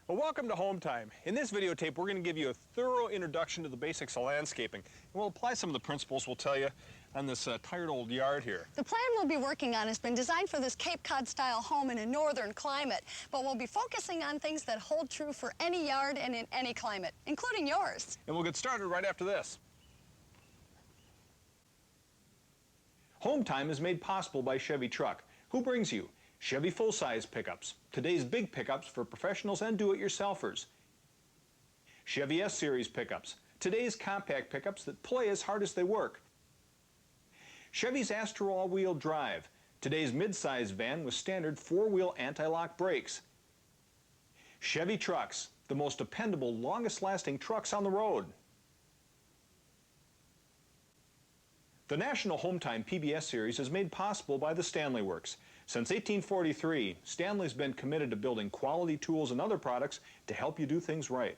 Well, welcome to Hometime. In this videotape, we're going to give you a thorough introduction to the basics of landscaping. And we'll apply some of the principles we'll tell you on this tired old yard here. The plan we'll be working on has been designed for this Cape Cod-style home in a northern climate, but we'll be focusing on things that hold true for any yard and in any climate, including yours. And we'll get started right after this. Hometime is made possible by Chevy Truck. Who brings you? Chevy full-size pickups, today's big pickups for professionals and do-it-yourselfers. Chevy S-Series pickups, today's compact pickups that play as hard as they work. Chevy's Astro all-wheel drive, today's mid-size van with standard four-wheel anti-lock brakes. Chevy trucks, the most dependable, longest-lasting trucks on the road. The National Hometime PBS series is made possible by the Stanley Works. Since 1843, Stanley's been committed to building quality tools and other products to help you do things right.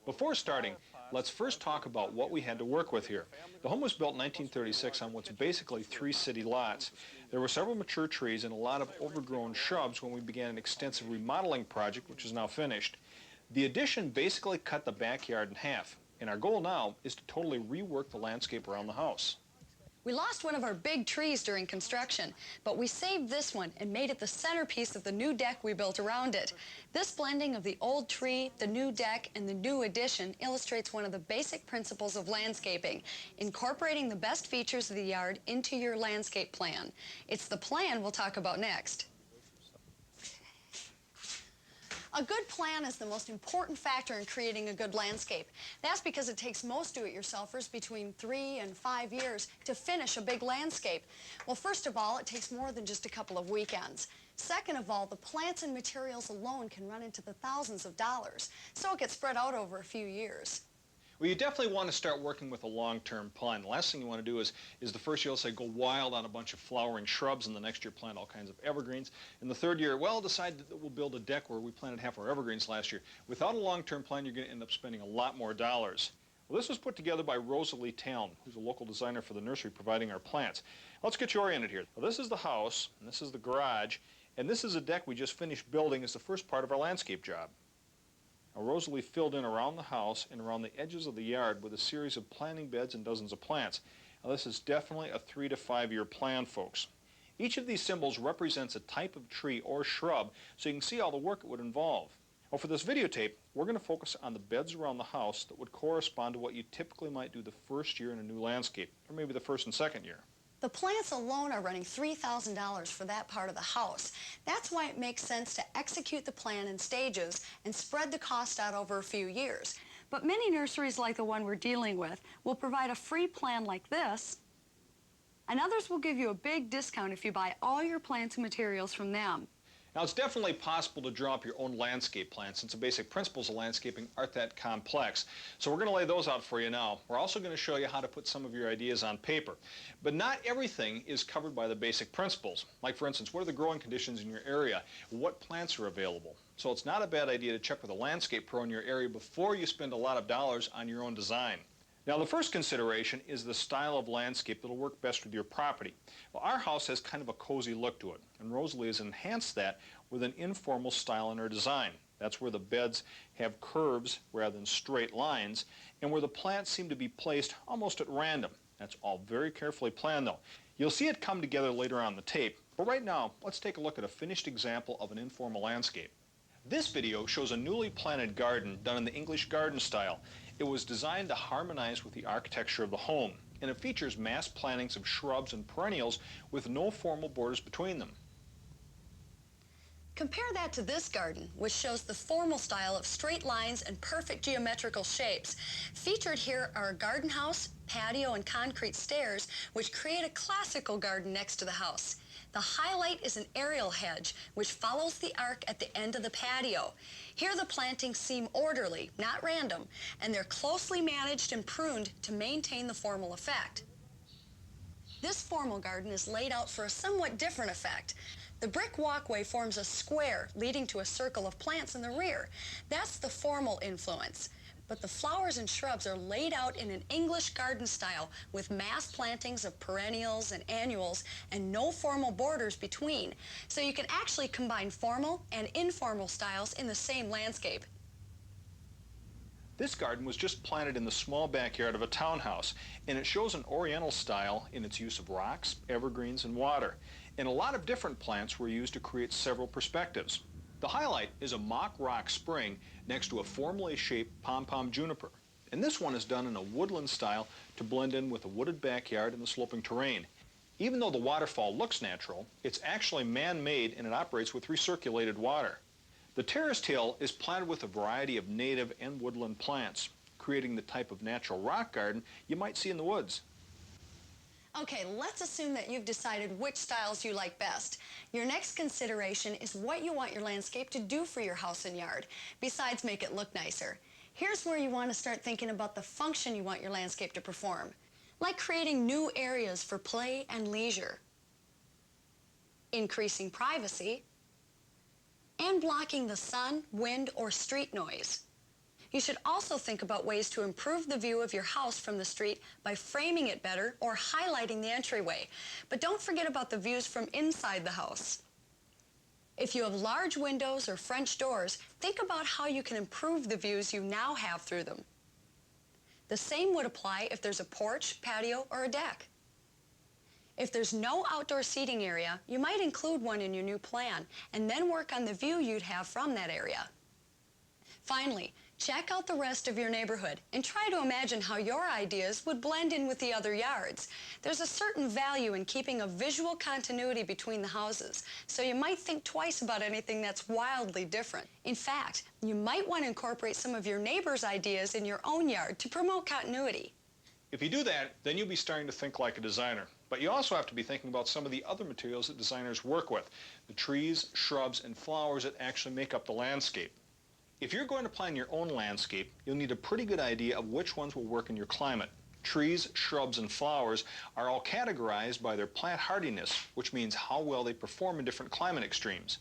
Before starting, let's first talk about what we had to work with here. The home was built in 1936 on what's basically 3 city lots. There were several mature trees and a lot of overgrown shrubs when we began an extensive remodeling project, which is now finished. The addition basically cut the backyard in half, and our goal now is to totally rework the landscape around the house. We lost one of our big trees during construction, but we saved this one and made it the centerpiece of the new deck we built around it. This blending of the old tree, the new deck, and the new addition illustrates one of the basic principles of landscaping, incorporating the best features of the yard into your landscape plan. It's the plan we'll talk about next. A good plan is the most important factor in creating a good landscape. That's because it takes most do-it-yourselfers between 3 and 5 years to finish a big landscape. Well, first of all, it takes more than just a couple of weekends. Second of all, the plants and materials alone can run into the thousands of dollars, so it gets spread out over a few years. Well, you definitely want to start working with a long-term plan. The last thing you want to do is the first year, let's say, go wild on a bunch of flowering shrubs, and the next year plant all kinds of evergreens. In the third year, well, decide that we'll build a deck where we planted half our evergreens last year. Without a long-term plan, you're going to end up spending a lot more dollars. Well, this was put together by Rosalie Town, who's a local designer for the nursery providing our plants. Let's get you oriented here. Well, this is the house, and this is the garage, and this is a deck we just finished building as the first part of our landscape job. Now, Rosalie filled in around the house and around the edges of the yard with a series of planting beds and dozens of plants. Now, this is definitely a 3 to 5 year plan, folks. Each of these symbols represents a type of tree or shrub, so you can see all the work it would involve. Well, for this videotape, we're going to focus on the beds around the house that would correspond to what you typically might do the first year in a new landscape, or maybe the first and second year. The plants alone are running $3,000 for that part of the house. That's why it makes sense to execute the plan in stages and spread the cost out over a few years. But many nurseries like the one we're dealing with will provide a free plan like this, and others will give you a big discount if you buy all your plants and materials from them. Now, it's definitely possible to draw up your own landscape plan since the basic principles of landscaping aren't that complex. So we're going to lay those out for you now. We're also going to show you how to put some of your ideas on paper. But not everything is covered by the basic principles. Like, for instance, what are the growing conditions in your area? What plants are available? So it's not a bad idea to check with a landscape pro in your area before you spend a lot of dollars on your own design. Now, the first consideration is the style of landscape that will work best with your property. Well, our house has kind of a cozy look to it, and Rosalie has enhanced that with an informal style in her design. That's where the beds have curves rather than straight lines, and where the plants seem to be placed almost at random. That's all very carefully planned, though. You'll see it come together later on the tape, but right now, let's take a look at a finished example of an informal landscape. This video shows a newly planted garden done in the English garden style. It was designed to harmonize with the architecture of the home, and it features mass plantings of shrubs and perennials with no formal borders between them. Compare that to this garden, which shows the formal style of straight lines and perfect geometrical shapes. Featured here are a garden house, patio, and concrete stairs, which create a classical garden next to the house. The highlight is an aerial hedge, which follows the arc at the end of the patio. Here the plantings seem orderly, not random, and they're closely managed and pruned to maintain the formal effect. This formal garden is laid out for a somewhat different effect. The brick walkway forms a square leading to a circle of plants in the rear. That's the formal influence. But the flowers and shrubs are laid out in an English garden style with mass plantings of perennials and annuals and no formal borders between. So you can actually combine formal and informal styles in the same landscape. This garden was just planted in the small backyard of a townhouse, and it shows an oriental style in its use of rocks, evergreens, and water. And a lot of different plants were used to create several perspectives. The highlight is a mock rock spring next to a formally shaped pom-pom juniper. And this one is done in a woodland style to blend in with a wooded backyard and the sloping terrain. Even though the waterfall looks natural, it's actually man-made and it operates with recirculated water. The terraced hill is planted with a variety of native and woodland plants, creating the type of natural rock garden you might see in the woods. Okay, let's assume that you've decided which styles you like best. Your next consideration is what you want your landscape to do for your house and yard, besides make it look nicer. Here's where you want to start thinking about the function you want your landscape to perform, like creating new areas for play and leisure, increasing privacy, and blocking the sun, wind, or street noise. You should also think about ways to improve the view of your house from the street by framing it better or highlighting the entryway. But don't forget about the views from inside the house. If you have large windows or French doors, think about how you can improve the views you now have through them. The same would apply if there's a porch, patio, or a deck. If there's no outdoor seating area, you might include one in your new plan and then work on the view you'd have from that area. Finally, check out the rest of your neighborhood and try to imagine how your ideas would blend in with the other yards. There's a certain value in keeping a visual continuity between the houses, so you might think twice about anything that's wildly different. In fact, you might want to incorporate some of your neighbors' ideas in your own yard to promote continuity. If you do that, then you'll be starting to think like a designer. But you also have to be thinking about some of the other materials that designers work with, the trees, shrubs, and flowers that actually make up the landscape. If you're going to plan your own landscape, you'll need a pretty good idea of which ones will work in your climate. Trees, shrubs, and flowers are all categorized by their plant hardiness, which means how well they perform in different climate extremes.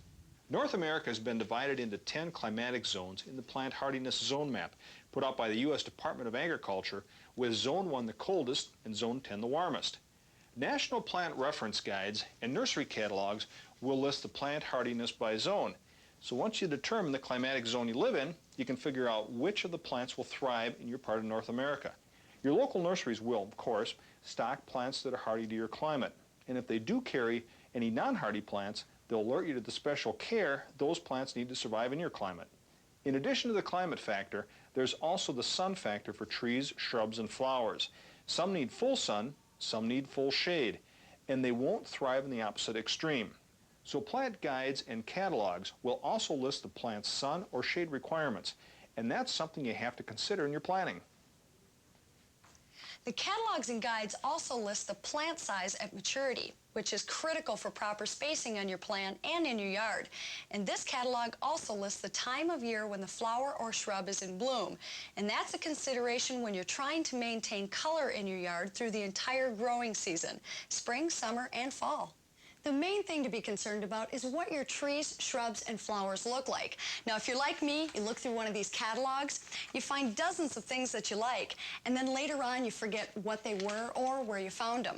North America has been divided into 10 climatic zones in the plant hardiness zone map, put out by the U.S. Department of Agriculture, with Zone 1 the coldest and Zone 10 the warmest. National plant reference guides and nursery catalogs will list the plant hardiness by zone. So once you determine the climatic zone you live in, you can figure out which of the plants will thrive in your part of North America. Your local nurseries will, of course, stock plants that are hardy to your climate. And if they do carry any non-hardy plants, they'll alert you to the special care those plants need to survive in your climate. In addition to the climate factor, there's also the sun factor for trees, shrubs, and flowers. Some need full sun, some need full shade, and they won't thrive in the opposite extreme. So plant guides and catalogs will also list the plant's sun or shade requirements, and that's something you have to consider in your planning. The catalogs and guides also list the plant size at maturity, which is critical for proper spacing on your plan and in your yard. And this catalog also lists the time of year when the flower or shrub is in bloom. And that's a consideration when you're trying to maintain color in your yard through the entire growing season, spring, summer, and fall. The main thing to be concerned about is what your trees, shrubs, and flowers look like. Now, if you're like me, you look through one of these catalogs, you find dozens of things that you like, and then later on you forget what they were or where you found them.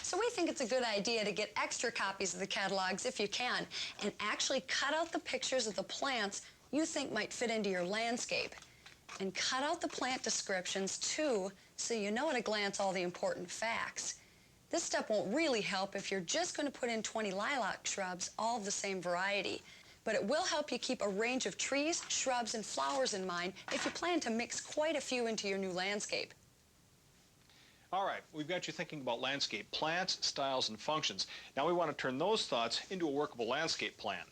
So we think it's a good idea to get extra copies of the catalogs if you can, and actually cut out the pictures of the plants you think might fit into your landscape. And cut out the plant descriptions too, so you know at a glance all the important facts. This step won't really help if you're just going to put in 20 lilac shrubs, all of the same variety. But it will help you keep a range of trees, shrubs, and flowers in mind if you plan to mix quite a few into your new landscape. All right, we've got you thinking about landscape plants, styles, and functions. Now we want to turn those thoughts into a workable landscape plan.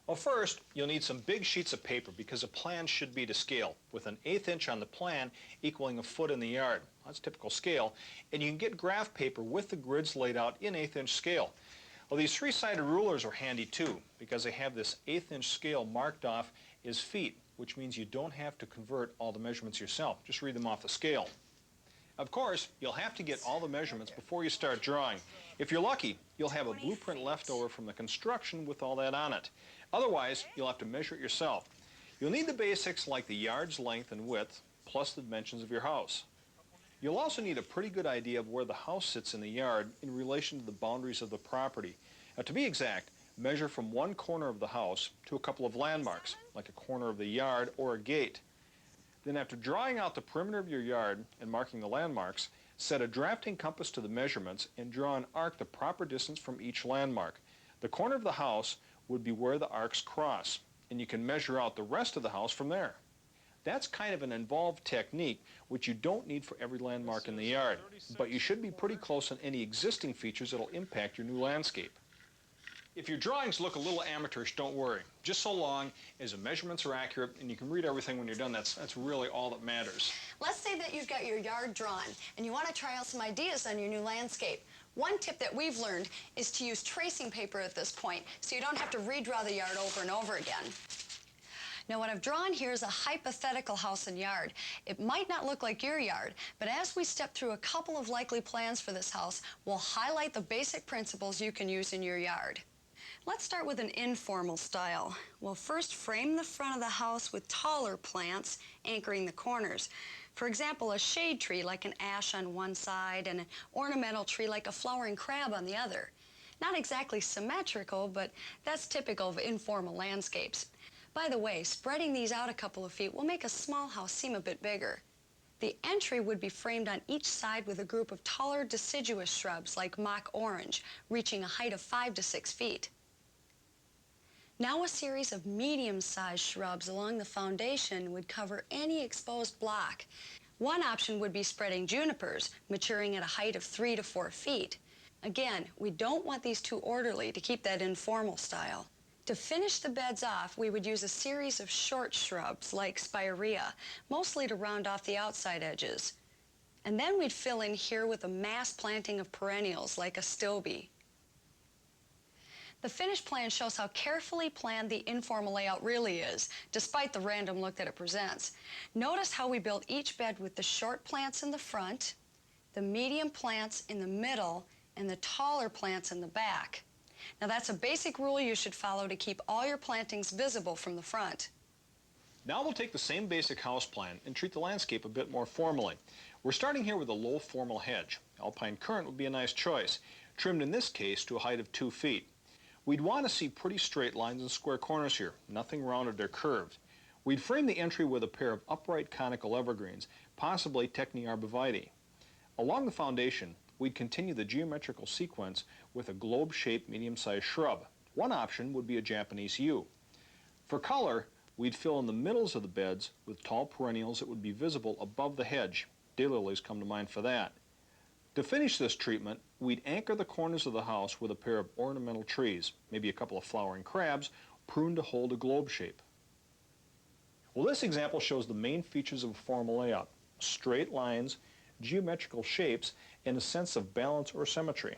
Well, first, you'll need some big sheets of paper because a plan should be to scale, with an 1/8 inch on the plan equaling a foot in the yard. That's typical scale. And you can get graph paper with the grids laid out in 1/8 inch scale. Well, these 3-sided rulers are handy too because they have this 1/8 inch scale marked off as feet, which means you don't have to convert all the measurements yourself. Just read them off the scale. Of course, you'll have to get all the measurements before you start drawing. If you're lucky, you'll have a blueprint left over from the construction with all that on it. Otherwise, you'll have to measure it yourself. You'll need the basics like the yard's length and width, plus the dimensions of your house. You'll also need a pretty good idea of where the house sits in the yard in relation to the boundaries of the property. Now, to be exact, measure from one corner of the house to a couple of landmarks, like a corner of the yard or a gate. Then after drawing out the perimeter of your yard and marking the landmarks, set a drafting compass to the measurements and draw an arc the proper distance from each landmark. The corner of the house would be where the arcs cross, and you can measure out the rest of the house from there. That's kind of an involved technique which you don't need for every landmark in the yard, but you should be pretty close on any existing features that will impact your new landscape. If your drawings look a little amateurish, don't worry. Just so long as the measurements are accurate and you can read everything when you're done, that's really all that matters. Let's say that you've got your yard drawn and you want to try out some ideas on your new landscape. One tip that we've learned is to use tracing paper at this point so you don't have to redraw the yard over and over again. Now, what I've drawn here is a hypothetical house and yard. It might not look like your yard, but as we step through a couple of likely plans for this house, we'll highlight the basic principles you can use in your yard. Let's start with an informal style. We'll first frame the front of the house with taller plants anchoring the corners. For example, a shade tree like an ash on one side and an ornamental tree like a flowering crab on the other. Not exactly symmetrical, but that's typical of informal landscapes. By the way, spreading these out a couple of feet will make a small house seem a bit bigger. The entry would be framed on each side with a group of taller deciduous shrubs like mock orange, reaching a height of 5 to 6 feet. Now a series of medium-sized shrubs along the foundation would cover any exposed block. One option would be spreading junipers, maturing at a height of 3 to 4 feet. Again, we don't want these too orderly to keep that informal style. To finish the beds off, we would use a series of short shrubs like spirea, mostly to round off the outside edges. And then we'd fill in here with a mass planting of perennials like a stobie. The finished plan shows how carefully planned the informal layout really is, despite the random look that it presents. Notice how we built each bed with the short plants in the front, the medium plants in the middle, and the taller plants in the back. Now that's a basic rule you should follow to keep all your plantings visible from the front. Now we'll take the same basic house plan and treat the landscape a bit more formally. We're starting here with a low formal hedge. Alpine currant would be a nice choice, trimmed in this case to a height of 2 feet. We'd want to see pretty straight lines and square corners here, nothing rounded or curved. We'd frame the entry with a pair of upright conical evergreens, possibly Techni arborvitae. Along the foundation, we'd continue the geometrical sequence with a globe-shaped medium-sized shrub. One option would be a Japanese yew. For color, we'd fill in the middles of the beds with tall perennials that would be visible above the hedge. Daylilies come to mind for that. To finish this treatment, we'd anchor the corners of the house with a pair of ornamental trees, maybe a couple of flowering crabs, pruned to hold a globe shape. Well, this example shows the main features of a formal layout: straight lines, geometrical shapes, and a sense of balance or symmetry.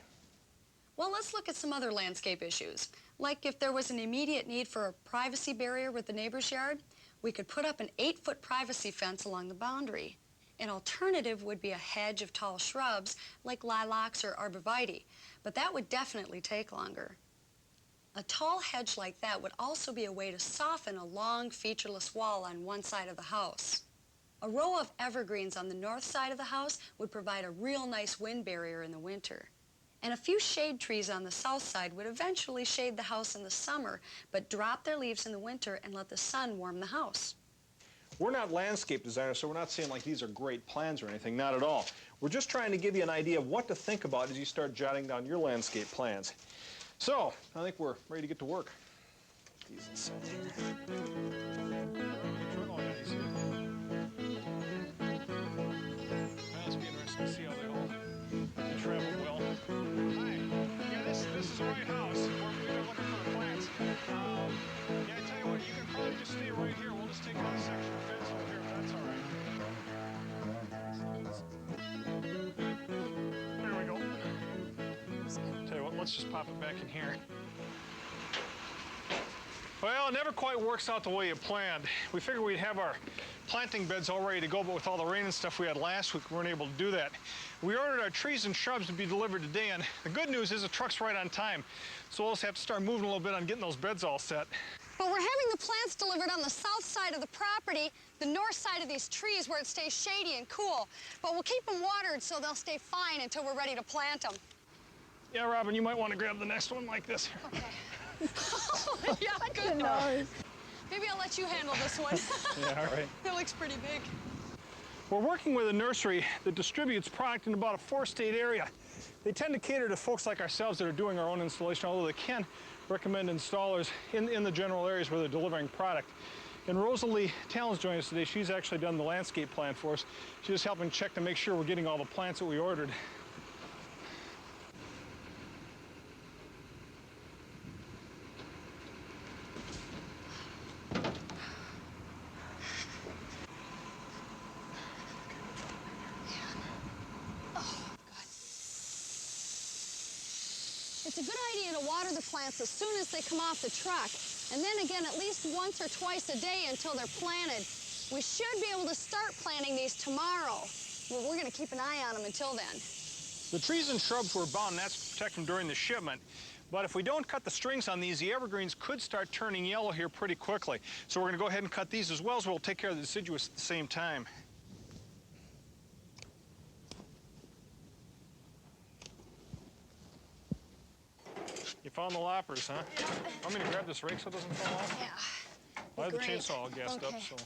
Well, let's look at some other landscape issues. Like if there was an immediate need for a privacy barrier with the neighbor's yard, we could put up an 8-foot privacy fence along the boundary. An alternative would be a hedge of tall shrubs like lilacs or arborvitae, but that would definitely take longer. A tall hedge like that would also be a way to soften a long, featureless wall on one side of the house. A row of evergreens on the north side of the house would provide a real nice wind barrier in the winter. And a few shade trees on the south side would eventually shade the house in the summer, but drop their leaves in the winter and let the sun warm the house. We're not landscape designers, so we're not saying like these are great plans or anything, not at all. We're just trying to give you an idea of what to think about as you start jotting down your landscape plans. So, I think we're ready to get to work. That'll be interesting to see how they all travel well. Hi. Yeah, this is the right house. We're looking for the plants. Yeah, I tell you what, you can probably just stay right here. We'll just take out a section of fence over here, if that's all right. There we go. Tell you what, let's just pop it back in here. Well, it never quite works out the way you planned. We figured we'd have our planting beds all ready to go, but with all the rain and stuff we had last week, we weren't able to do that. We ordered our trees and shrubs to be delivered today, and the good news is the truck's right on time. So we'll just have to start moving a little bit on getting those beds all set. But we're having the plants delivered on the south side side of the property, the north side of these trees where it stays shady and cool. But we'll keep them watered so they'll stay fine until we're ready to plant them. Yeah, Robin, you might want to grab the next one like this. Okay. Yeah, good. Nice. Maybe I'll let you handle this one. Yeah, all right. It looks pretty big. We're working with a nursery that distributes product in about a 4-state area. They tend to cater to folks like ourselves that are doing our own installation, although they can recommend installers in the general areas where they're delivering product. And Rosalie Talon's joining us today. She's actually done the landscape plan for us. She's just helping check to make sure we're getting all the plants that we ordered. It's a good idea to water the plants as soon as they come off the truck, and then again at least once or twice a day until they're planted. We should be able to start planting these tomorrow. Well, we're going to keep an eye on them until then. The trees and shrubs were bound, and that's to protect them during the shipment. But if we don't cut the strings on these, the evergreens could start turning yellow here pretty quickly. So we're going to go ahead and cut these as well as we'll take care of the deciduous at the same time. You found the loppers, huh? I'm going to grab this rake so it doesn't fall off. Yeah. I have the Great. chainsaw all gassed up, so.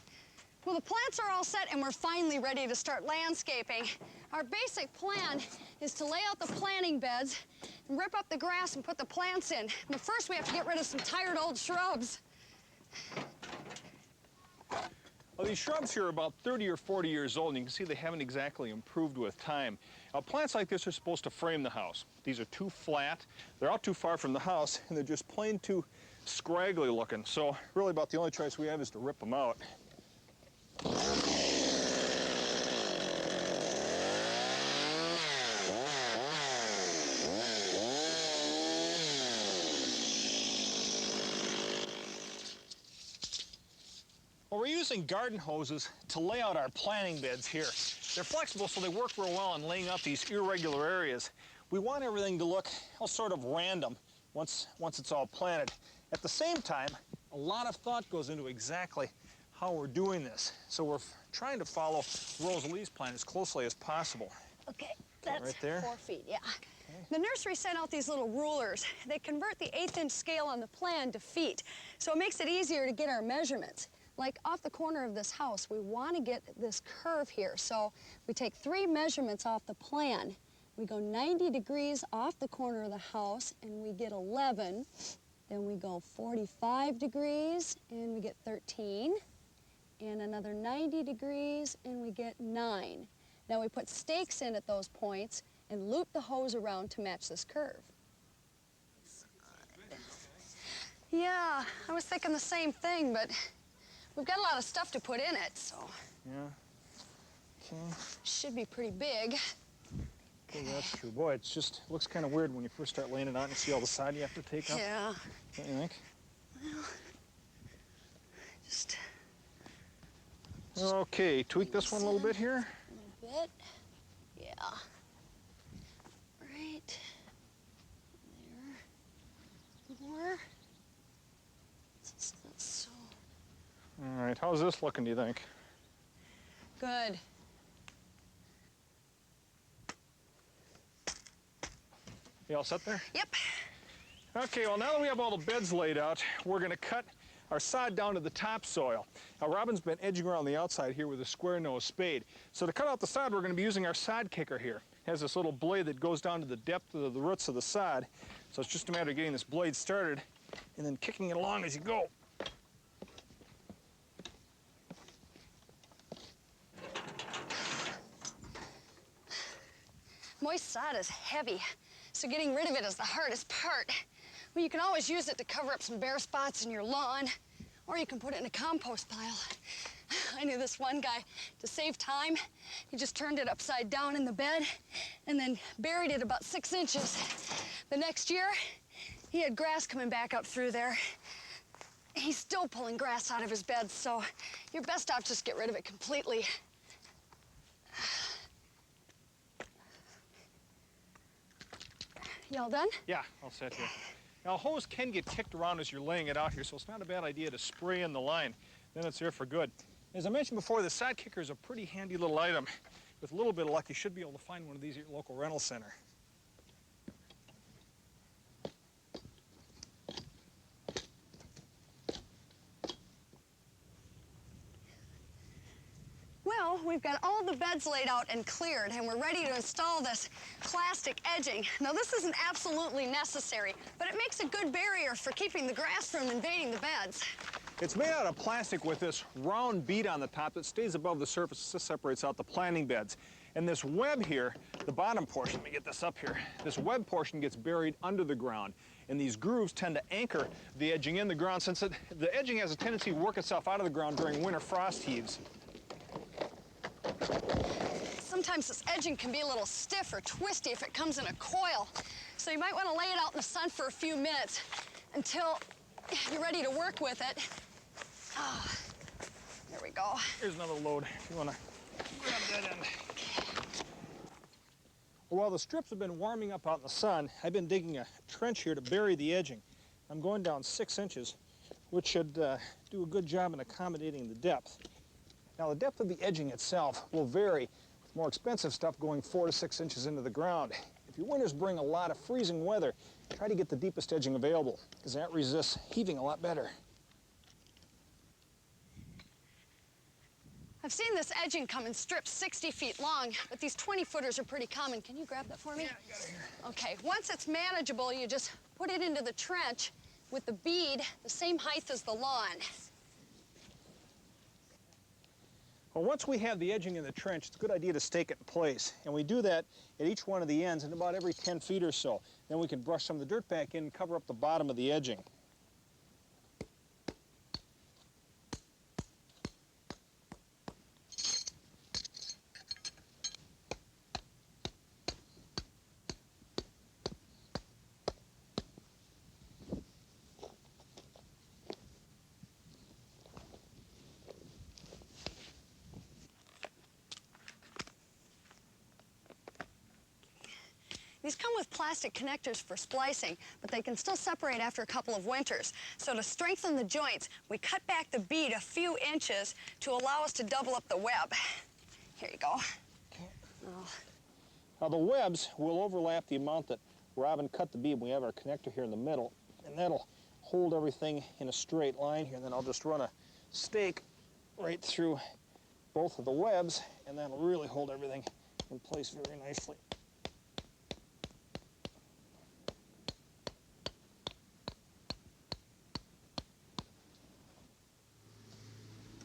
Well, the plants are all set and we're finally ready to start landscaping. Our basic plan is to lay out the planting beds and rip up the grass and put the plants in. But first we have to get rid of some tired old shrubs. Well, these shrubs here are about 30 or 40 years old, and you can see they haven't exactly improved with time. Now, plants like this are supposed to frame the house. These are too flat, they're out too far from the house, and they're just plain too scraggly looking. So really about the only choice we have is to rip them out. Well, we're using garden hoses to lay out our planting beds here. They're flexible, so they work real well on laying out these irregular areas. We want everything to look sort of random once it's all planted. At the same time, a lot of thought goes into exactly how we're doing this. So we're trying to follow Rosalie's plan as closely as possible. Okay, that's right there. 4 feet, yeah. Okay. The nursery sent out these little rulers. They convert the 1/8-inch scale on the plan to feet, so it makes it easier to get our measurements. Like off the corner of this house, we want to get this curve here. So we take 3 measurements off the plan. We go 90 degrees off the corner of the house and we get 11. Then we go 45 degrees and we get 13. And another 90 degrees and we get 9. Now we put stakes in at those points and loop the hose around to match this curve. Yeah, I was thinking the same thing, but we've got a lot of stuff to put in it, so. Yeah. Okay. Should be pretty big. Well, that's true. Boy, it just looks kind of weird when you first start laying it out and see all the side you have to take up. Yeah. Don't you think? Well, just. Okay, tweak this one a little bit here. A little bit. Yeah. Right. There. More. It's not so. All right, how's this looking, do you think? Good. You all set there? Yep. Okay, well, now that we have all the beds laid out, we're going to cut our sod down to the topsoil. Now, Robin's been edging around the outside here with a square-nosed spade. So to cut out the sod, we're going to be using our sod kicker here. It has this little blade that goes down to the depth of the roots of the sod. So it's just a matter of getting this blade started and then kicking it along as you go. Moist sod is heavy, so getting rid of it is the hardest part. Well, you can always use it to cover up some bare spots in your lawn, or you can put it in a compost pile. I knew this one guy, to save time, he just turned it upside down in the bed and then buried it about 6 inches. The next year, he had grass coming back up through there. He's still pulling grass out of his bed, so you're best off just get rid of it completely. You all done? Yeah, all set here. Now, a hose can get kicked around as you're laying it out here, so it's not a bad idea to spray in the line. then it's there for good. As I mentioned before, the side kicker is a pretty handy little item. With a little bit of luck, you should be able to find one of these at your local rental center. Well, we've got all the beds laid out and cleared, and we're ready to install this plastic edging. Now, this isn't absolutely necessary, but it makes a good barrier for keeping the grass from invading the beds. It's made out of plastic with this round bead on the top that stays above the surface. This separates out the planting beds. And this web here, the bottom portion, let me get this up here, this web portion gets buried under the ground. And these grooves tend to anchor the edging in the ground since the edging has a tendency to work itself out of the ground during winter frost heaves. Sometimes this edging can be a little stiff or twisty if it comes in a coil. So you might want to lay it out in the sun for a few minutes until you're ready to work with it. Ah, there we go. Here's another load if you want to grab that end. Well, while the strips have been warming up out in the sun, I've been digging a trench here to bury the edging. I'm going down 6 inches, which should do a good job in accommodating the depth. Now, the depth of the edging itself will vary, with more expensive stuff going 4 to 6 inches into the ground. If your winters bring a lot of freezing weather, try to get the deepest edging available, because that resists heaving a lot better. I've seen this edging come in strips 60 feet long, but these 20-footers are pretty common. Can you grab that for me? Yeah, I got it here. Okay, once it's manageable, you just put it into the trench with the bead the same height as the lawn. Well, once we have the edging in the trench, it's a good idea to stake it in place. And we do that at each one of the ends and about every 10 feet or so. Then we can brush some of the dirt back in and cover up the bottom of the edging. These come with plastic connectors for splicing, but they can still separate after a couple of winters. So to strengthen the joints, we cut back the bead a few inches to allow us to double up the web. Here you go. Oh. Now the webs will overlap the amount that Robin cut the bead. We have our connector here in the middle, and that'll hold everything in a straight line here. And then I'll just run a stake right through both of the webs, and that'll really hold everything in place very nicely.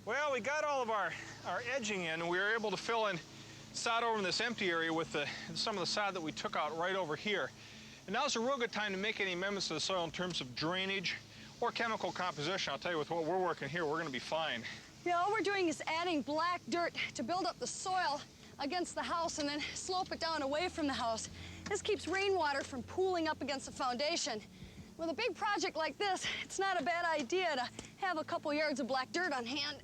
Well, we got all of our edging in, and we were able to fill in sod over in this empty area with some of the sod that we took out right over here. And now's a real good time to make any amendments to the soil in terms of drainage or chemical composition. I'll tell you, with what we're working here, we're going to be fine. Yeah, all we're doing is adding black dirt to build up the soil against the house and then slope it down away from the house. This keeps rainwater from pooling up against the foundation. With a big project like this, it's not a bad idea to have a couple yards of black dirt on hand.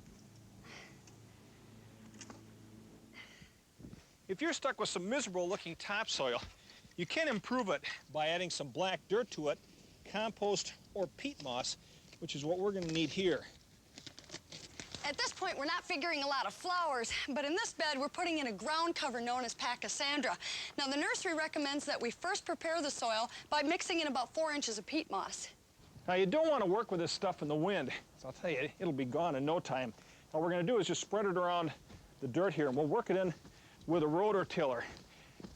If you're stuck with some miserable-looking topsoil, you can improve it by adding some black dirt to it, compost, or peat moss, which is what we're going to need here. At this point, we're not figuring a lot of flowers, but in this bed, we're putting in a ground cover known as Pachysandra. Now, the nursery recommends that we first prepare the soil by mixing in about 4 inches of peat moss. Now, you don't want to work with this stuff in the wind, so I'll tell you, it'll be gone in no time. All we're going to do is just spread it around the dirt here, and we'll work it in with a rotor tiller.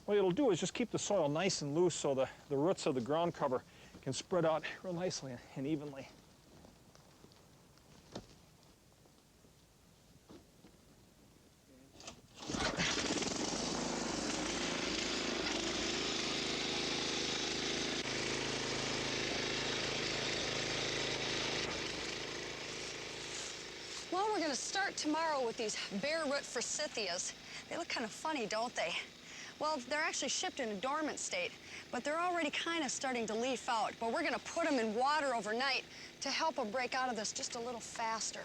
What it'll do is just keep the soil nice and loose so the roots of the ground cover can spread out real nicely and evenly. Well, we're going to start tomorrow with these bare root forsythias. They look kind of funny, don't they? Well, they're actually shipped in a dormant state, but they're already kind of starting to leaf out. But we're going to put them in water overnight to help them break out of this just a little faster.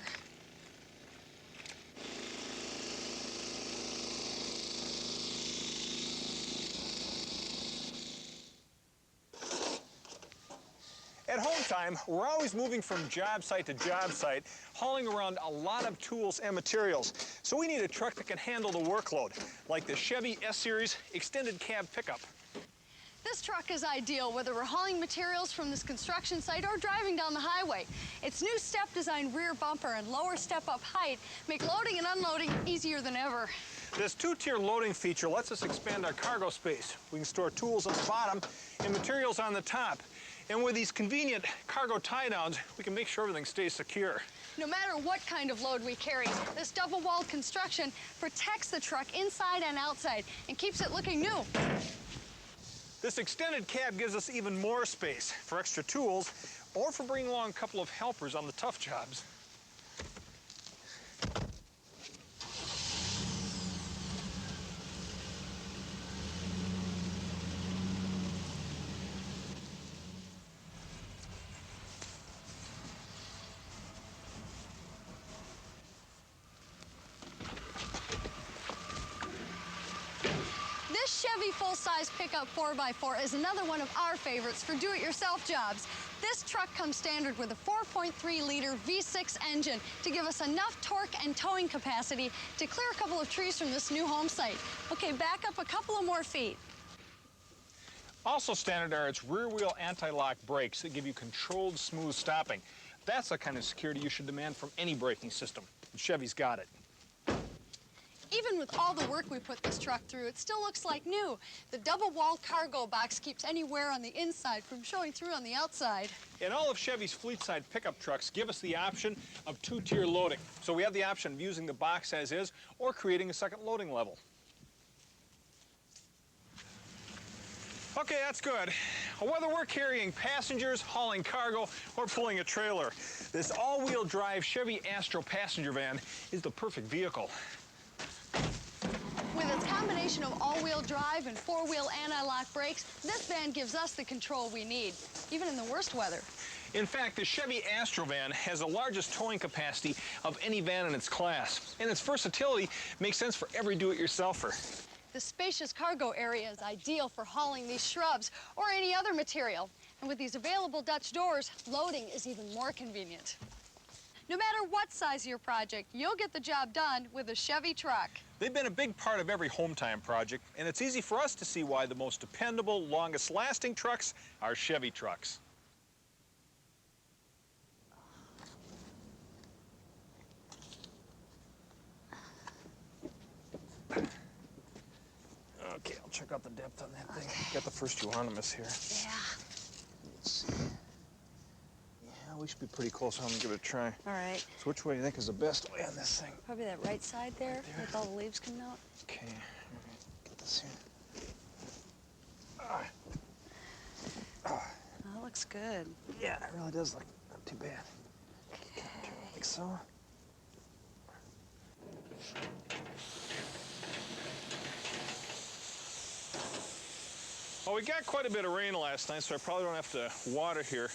At time, we're always moving from job site to job site, hauling around a lot of tools and materials. So we need a truck that can handle the workload, like the Chevy S-Series extended cab pickup. This truck is ideal whether we're hauling materials from this construction site or driving down the highway. Its new step-designed rear bumper and lower step-up height make loading and unloading easier than ever. This two-tier loading feature lets us expand our cargo space. We can store tools on the bottom and materials on the top. And with these convenient cargo tie-downs, we can make sure everything stays secure. No matter what kind of load we carry, this double-walled construction protects the truck inside and outside and keeps it looking new. This extended cab gives us even more space for extra tools or for bringing along a couple of helpers on the tough jobs. This Chevy full-size pickup 4x4 is another one of our favorites for do-it-yourself jobs. This truck comes standard with a 4.3-liter V6 engine to give us enough torque and towing capacity to clear a couple of trees from this new home site. Okay, back up a couple of more feet. Also standard are its rear-wheel anti-lock brakes that give you controlled, smooth stopping. That's the kind of security you should demand from any braking system. And Chevy's got it. Even with all the work we put this truck through, it still looks like new. The double-walled cargo box keeps any wear on the inside from showing through on the outside. And all of Chevy's fleet-side pickup trucks give us the option of two-tier loading. So we have the option of using the box as is or creating a second loading level. Okay, that's good. Whether we're carrying passengers, hauling cargo, or pulling a trailer, this all-wheel drive Chevy Astro passenger van is the perfect vehicle. With its combination of all-wheel drive and four-wheel anti-lock brakes, this van gives us the control we need, even in the worst weather. In fact, the Chevy Astro van has the largest towing capacity of any van in its class, and its versatility makes sense for every do-it-yourselfer. The spacious cargo area is ideal for hauling these shrubs or any other material. And with these available Dutch doors, loading is even more convenient. No matter what size of your project, you'll get the job done with a Chevy truck. They've been a big part of every Hometime project, and it's easy for us to see why the most dependable, longest-lasting trucks are Chevy trucks. Okay, I'll check out the depth on that thing. Got the first euonymus here. Yeah. Let's see. Yeah, we should be pretty close. I'm gonna give it a try. All right. So which way do you think is the best way on this thing? Probably that right side there, with all the leaves coming out. Okay, get this here. Oh, that looks good. Yeah, it really does look not too bad. Okay. Like so. Well, we got quite a bit of rain last night, so I probably don't have to water here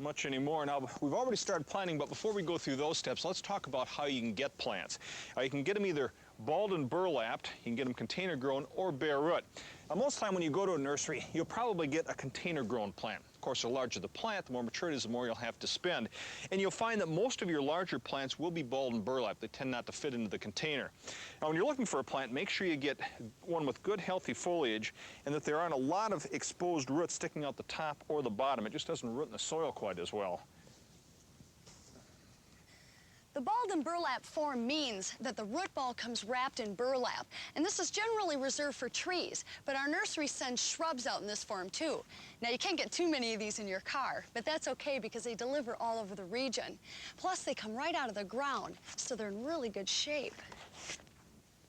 much anymore. Now, we've already started planting, but before we go through those steps, let's talk about how you can get plants. You can get them either balled and burlapped, you can get them container grown, or bare root. Now, most of the time when you go to a nursery, you'll probably get a container grown plant. Of course, the larger the plant, the more mature it is, the more you'll have to spend. And you'll find that most of your larger plants will be balled and burlapped. They tend not to fit into the container. Now, when you're looking for a plant, make sure you get one with good, healthy foliage and that there aren't a lot of exposed roots sticking out the top or the bottom. It just doesn't root in the soil quite as well. The balled and burlap form means that the root ball comes wrapped in burlap, and this is generally reserved for trees, but our nursery sends shrubs out in this form too. Now, you can't get too many of these in your car, but that's okay because they deliver all over the region. Plus, they come right out of the ground, so they're in really good shape.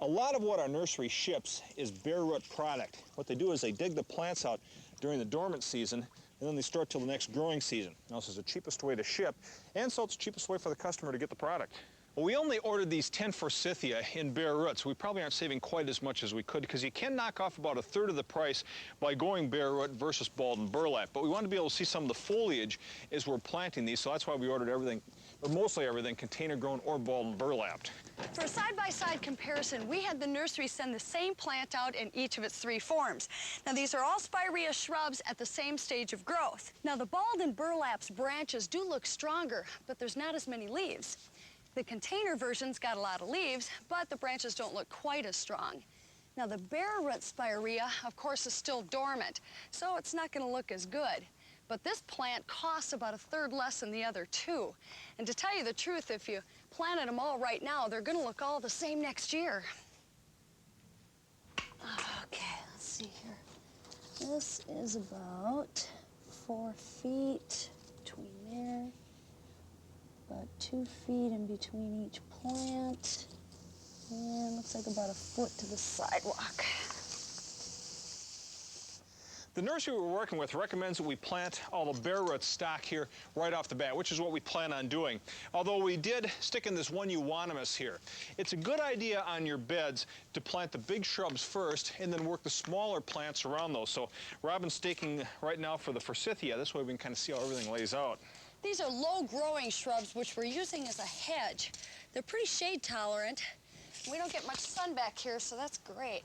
A lot of what our nursery ships is bare root product. What they do is they dig the plants out during the dormant season, and then they store it till the next growing season. Now, this is the cheapest way to ship, and so it's the cheapest way for the customer to get the product. Well, we only ordered these 10 forsythia in bare root, so we probably aren't saving quite as much as we could because you can knock off about 1/3 of the price by going bare root versus balled and burlap. But we want to be able to see some of the foliage as we're planting these, so that's why we ordered everything or mostly everything, container grown or balled and burlapped. For a side-by-side comparison, we had the nursery send the same plant out in each of its 3 forms. Now, these are all spirea shrubs at the same stage of growth. Now, the balled and burlapped branches do look stronger, but there's not as many leaves. The container version's got a lot of leaves, but the branches don't look quite as strong. Now, the bare root spirea, of course, is still dormant, so it's not going to look as good. But this plant costs about 1/3 less than the other 2. And to tell you the truth, if you planted them all right now, they're going to look all the same next year. Okay, let's see here. This is about 4 feet between there. About 2 feet in between each plant. And looks like about 1 foot to the sidewalk. The nursery we're working with recommends that we plant all the bare root stock here right off the bat, which is what we plan on doing. Although we did stick in this one euonymus here. It's a good idea on your beds to plant the big shrubs first and then work the smaller plants around those. So Robin's staking right now for the forsythia. This way we can kind of see how everything lays out. These are low-growing shrubs, which we're using as a hedge. They're pretty shade tolerant. We don't get much sun back here, so that's great.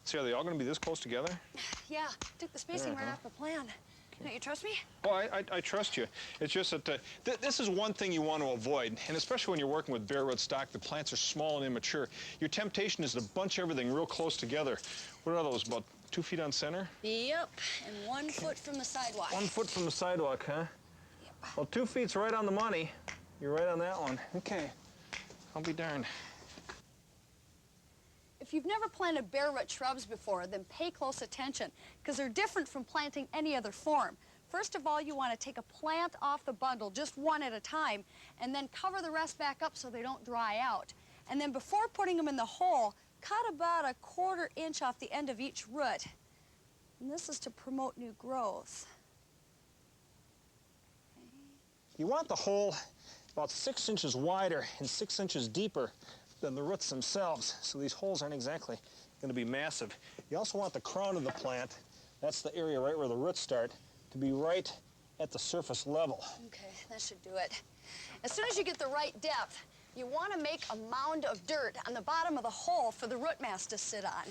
So are they all going to be this close together? Yeah, took the spacing right off the plan. Okay. Don't you trust me? Oh, I trust you. It's just that this is one thing you want to avoid, and especially when you're working with bare root stock, the plants are small and immature. Your temptation is to bunch everything real close together. What are those, about 2 feet on center? Yep, and 1 foot from the sidewalk. 1 foot from the sidewalk, huh? Yep. Well, 2 feet's right on the money. You're right on that one. Okay, I'll be darned. If you've never planted bare root shrubs before, then pay close attention, because they're different from planting any other form. First of all, you want to take a plant off the bundle, just one at a time, and then cover the rest back up so they don't dry out. And then before putting them in the hole, cut about 1/4 inch off the end of each root. And this is to promote new growth. You want the hole about 6 inches wider and 6 inches deeper than the roots themselves, so these holes aren't exactly going to be massive. You also want the crown of the plant, that's the area right where the roots start, to be right at the surface level. Okay, that should do it. As soon as you get the right depth, you want to make a mound of dirt on the bottom of the hole for the root mass to sit on.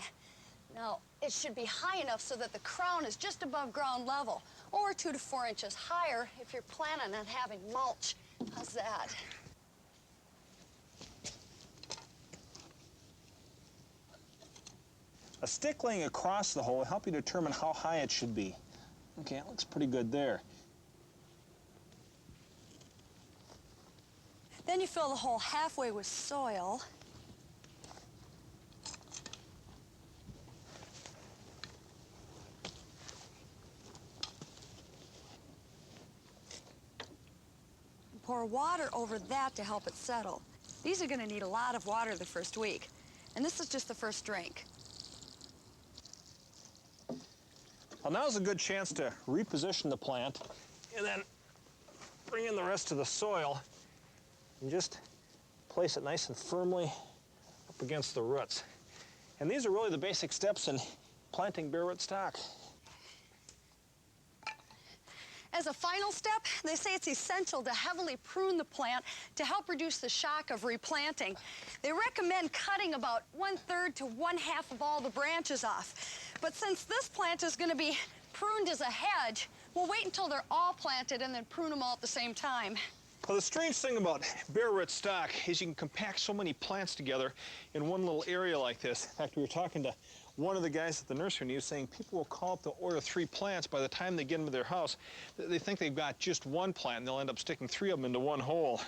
Now, it should be high enough so that the crown is just above ground level, or 2 to 4 inches higher if you're planning on having mulch. How's that? A stick laying across the hole will help you determine how high it should be. Okay, it looks pretty good there. Then you fill the hole halfway with soil. Pour water over that to help it settle. These are going to need a lot of water the first week. And this is just the first drink. Well, now's a good chance to reposition the plant and then bring in the rest of the soil and just place it nice and firmly up against the roots. And these are really the basic steps in planting bare root stock. As a final step, they say it's essential to heavily prune the plant to help reduce the shock of replanting. They recommend cutting about 1/3 to 1/2 of all the branches off. But since this plant is going to be pruned as a hedge, we'll wait until they're all planted and then prune them all at the same time. Well, the strange thing about bare root stock is you can compact so many plants together in one little area like this. In fact, we were talking to one of the guys at the nursery, and he was saying people will call up to order 3 plants. By the time they get them to their house, they think they've got just 1 plant, and they'll end up sticking 3 of them into one hole.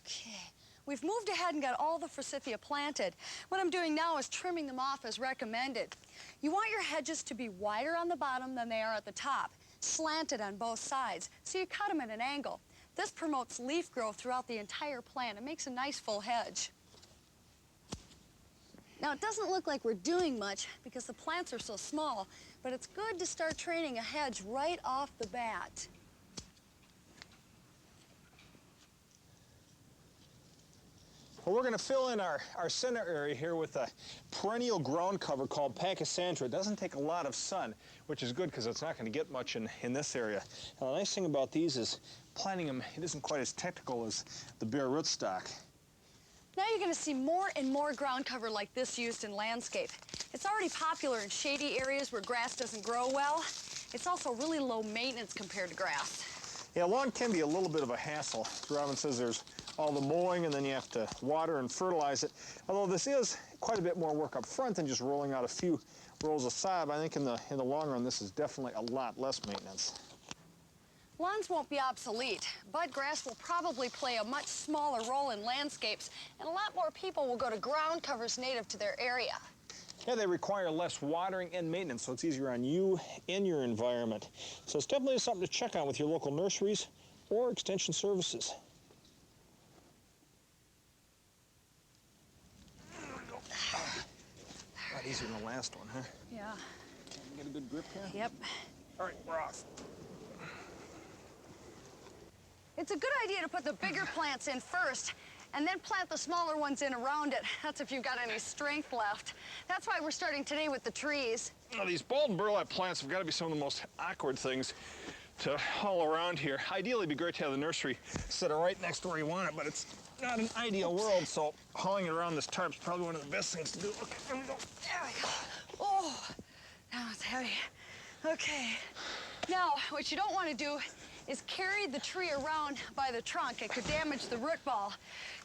Okay, we've moved ahead and got all the forsythia planted. What I'm doing now is trimming them off as recommended. You want your hedges to be wider on the bottom than they are at the top, slanted on both sides, so you cut them at an angle. This promotes leaf growth throughout the entire plant. It makes a nice full hedge. Now, it doesn't look like we're doing much because the plants are so small, but it's good to start training a hedge right off the bat. Well, we're going to fill in our center area here with a perennial ground cover called Pachysandra. It doesn't take a lot of sun, which is good because it's not going to get much in this area. Now, the nice thing about these is planting them, it isn't quite as technical as the bare rootstock. Now you're going to see more and more ground cover like this used in landscape. It's already popular in shady areas where grass doesn't grow well. It's also really low maintenance compared to grass. Yeah, lawn can be a little bit of a hassle. Robin says there's all the mowing and then you have to water and fertilize it. Although this is quite a bit more work up front than just rolling out a few rolls of sod. I think in the long run this is definitely a lot less maintenance. Lawns won't be obsolete, but grass will probably play a much smaller role in landscapes, and a lot more people will go to ground covers native to their area. Yeah, they require less watering and maintenance, so it's easier on you and your environment. So it's definitely something to check out with your local nurseries or extension services. A lot easier than the last one, huh? Yeah. Get a good grip here? Yep. All right, we're off. It's a good idea to put the bigger plants in first and then plant the smaller ones in around it. That's if you've got any strength left. That's why we're starting today with the trees. Now, these bulb and burlap plants have got to be some of the most awkward things to haul around here. Ideally, it'd be great to have the nursery set right next to where you want it, but it's not an ideal world, so hauling it around this tarp is probably one of the best things to do. Okay, there we go. There we go. Oh, now it's heavy. Okay. Now, what you don't want to do is carry the tree around by the trunk. It could damage the root ball.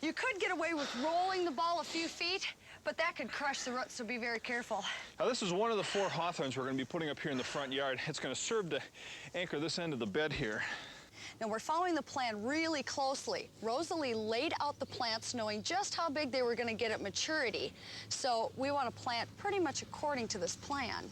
You could get away with rolling the ball a few feet, but that could crush the roots, so be very careful. Now, this is one of the 4 hawthorns we're going to be putting up here in the front yard. It's going to serve to anchor this end of the bed here. Now, we're following the plan really closely. Rosalie laid out the plants knowing just how big they were going to get at maturity, so we want to plant pretty much according to this plan.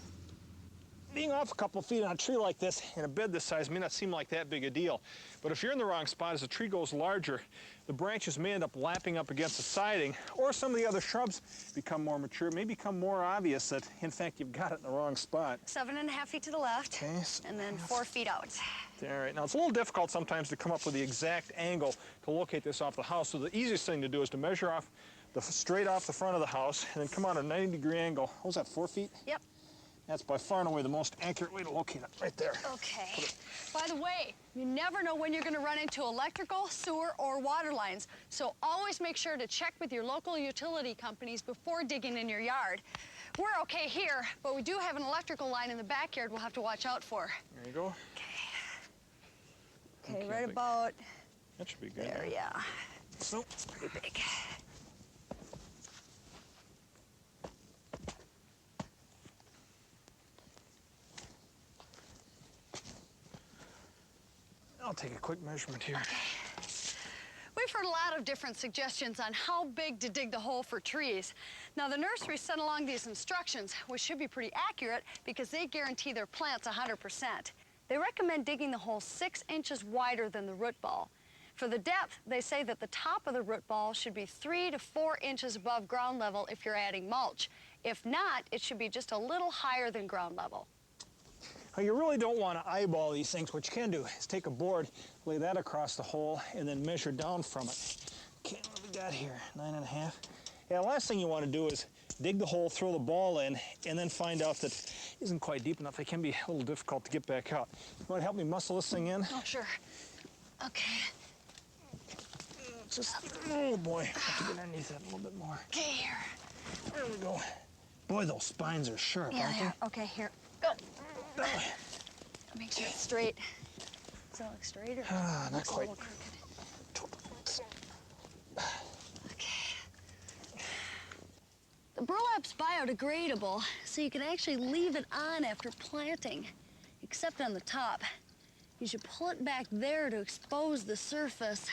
Being off a couple of feet on a tree like this in a bed this size may not seem like that big a deal, but if you're in the wrong spot, as the tree goes larger, the branches may end up lapping up against the siding, or some of the other shrubs become more mature. It may become more obvious that, in fact, you've got it in the wrong spot. 7.5 feet to the left, Okay, and then 4 feet out. All right, now it's a little difficult sometimes to come up with the exact angle to locate this off the house, so the easiest thing to do is to measure off straight off the front of the house and then come out a 90-degree angle. What was that, 4 feet? Yep. That's by far and away the most accurate way to locate it, right there. Okay. By the way, you never know when you're going to run into electrical, sewer, or water lines, so always make sure to check with your local utility companies before digging in your yard. We're okay here, but we do have an electrical line in the backyard we'll have to watch out for. There you go. Okay, right about that should be good. there, yeah. So, Pretty big. I'll take a quick measurement here. Okay. We've heard a lot of different suggestions on how big to dig the hole for trees. Now, the nursery sent along these instructions, which should be pretty accurate because they guarantee their plants 100%. They recommend digging the hole 6 inches wider than the root ball. For the depth, they say that the top of the root ball should be 3 to 4 inches above ground level if you're adding mulch. If not, it should be just a little higher than ground level. Now, you really don't want to eyeball these things. What you can do is take a board, lay that across the hole, and then measure down from it. Okay, what do we got here? 9.5. Yeah, the last thing you want to do is dig the hole, throw the ball in, and then find out that it isn't quite deep enough. It can be a little difficult to get back out. You want to help me muscle this thing in? Oh, sure. Okay. Just, oh boy, have to get underneath that a little bit more. Okay, here. There we go. Boy, those spines are sharp, Yeah, aren't here. Okay, here. Go. they? Make sure it's straight. Does that look straight or Not looks quite. a little crooked? Okay. The burlap's biodegradable, so you can actually leave it on after planting, except on the top. You should pull it back there to expose the surface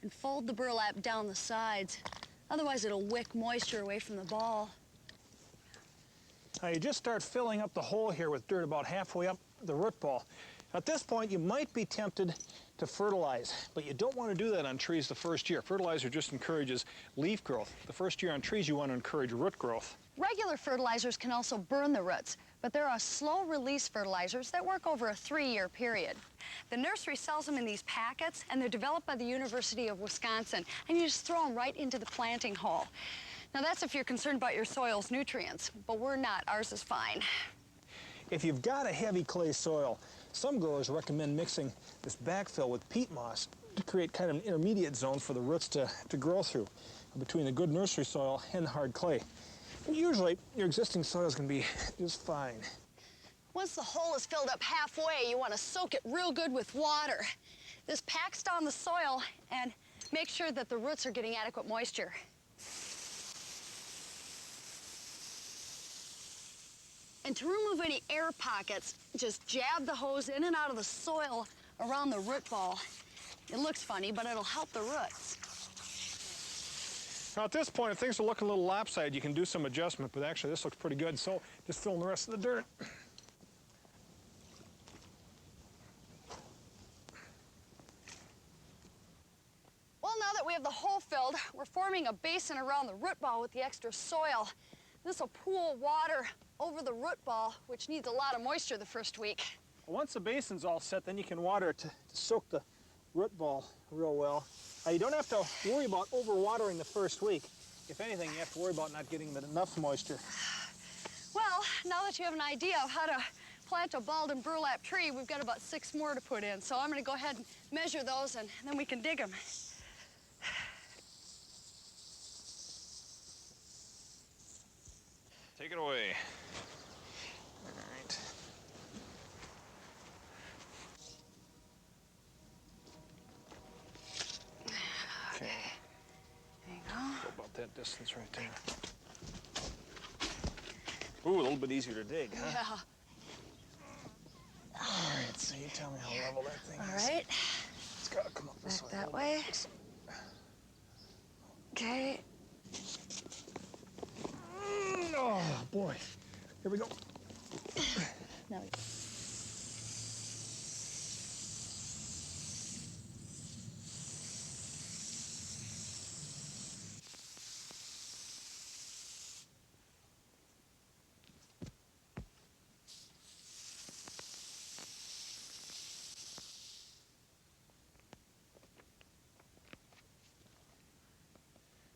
and fold the burlap down the sides. Otherwise, it'll wick moisture away from the ball. Now, you just start filling up the hole here with dirt about halfway up the root ball. At this point, you might be tempted to fertilize, but you don't want to do that on trees the first year. Fertilizer just encourages leaf growth. The first year on trees, you want to encourage root growth. Regular fertilizers can also burn the roots, but they're a slow-release fertilizers that work over a 3-year period. The nursery sells them in these packets, and they're developed by the University of Wisconsin, and you just throw them right into the planting hole. Now, that's if you're concerned about your soil's nutrients, but we're not. Ours is fine. If you've got a heavy clay soil, some growers recommend mixing this backfill with peat moss to create kind of an intermediate zone for the roots to grow through between the good nursery soil and the hard clay. And usually, your existing soil is going to be just fine. Once the hole is filled up halfway, you want to soak it real good with water. This packs down the soil and makes sure that the roots are getting adequate moisture. And to remove any air pockets, just jab the hose in and out of the soil around the root ball. It looks funny, but it'll help the roots. Now at this point, if things are looking a little lopsided, you can do some adjustment, but actually this looks pretty good, so just fill in the rest of the dirt. Well, now that we have the hole filled, we're forming a basin around the root ball with the extra soil. This will pool water over the root ball, which needs a lot of moisture the first week. Once the basin's all set, then you can water it to soak the root ball real well. You don't have to worry about overwatering the first week. If anything, you have to worry about not getting enough moisture. Well, now that you have an idea of how to plant a balled and burlap tree, we've got about 6 more to put in. So I'm going to go ahead and measure those, and then we can dig them. Take it away. All right. Okay. There you go. Go about that distance right there. Ooh, a little bit easier to dig, huh? Yeah. All right, so you tell me how level that thing is. All right. It's got to come up this Back way. that way. Okay. Oh, boy. Here we go. Now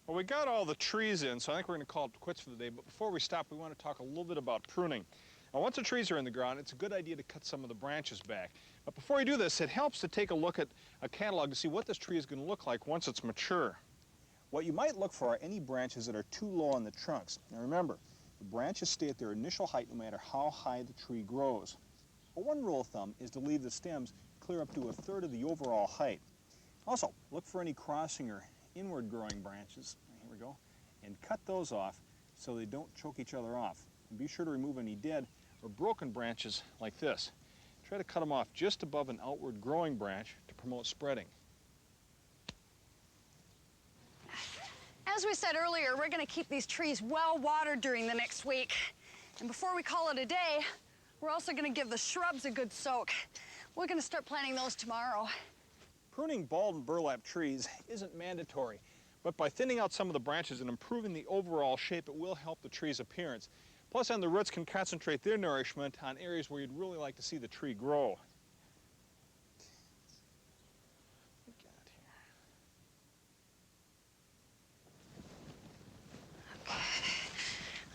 Well, we got all the trees in, so I think we're going to call it quits for the day. But before we stop, we want to talk a little bit about pruning. Now, once the trees are in the ground, it's a good idea to cut some of the branches back. But before we do this, it helps to take a look at a catalog to see what this tree is going to look like once it's mature. What you might look for are any branches that are too low on the trunks. Now remember, the branches stay at their initial height no matter how high the tree grows. But one rule of thumb is to leave the stems clear up to 1/3 of the overall height. Also, look for any crossing or inward growing branches. Here we go. And cut those off so they don't choke each other off. And be sure to remove any dead or broken branches like this. Try to cut them off just above an outward growing branch to promote spreading. As we said earlier, we're going to keep these trees well watered during the next week. And before we call it a day, we're also going to give the shrubs a good soak. We're going to start planting those tomorrow. Pruning bald and burlap trees isn't mandatory, but by thinning out some of the branches and improving the overall shape, it will help the tree's appearance. Plus, then the roots can concentrate their nourishment on areas where you'd really like to see the tree grow.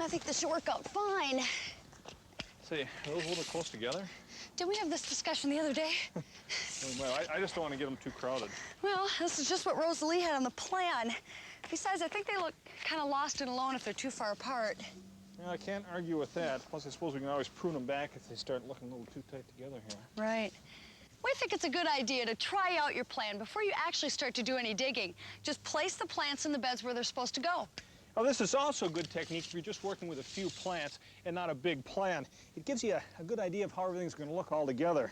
I think this should work out fine. See, are those a little close together? Did we have this discussion the other day? Well, I just don't want to get them too crowded. Well, this is just what Rosalie had on the plan. Besides, I think they look kind of lost and alone if they're too far apart. Yeah, I can't argue with that. Plus, I suppose we can always prune them back if they start looking a little too tight together here. Right. We think it's a good idea to try out your plan before you actually start to do any digging. Just place the plants in the beds where they're supposed to go. Now, this is also a good technique if you're just working with a few plants and not a big plan. It gives you a good idea of how everything's going to look all together.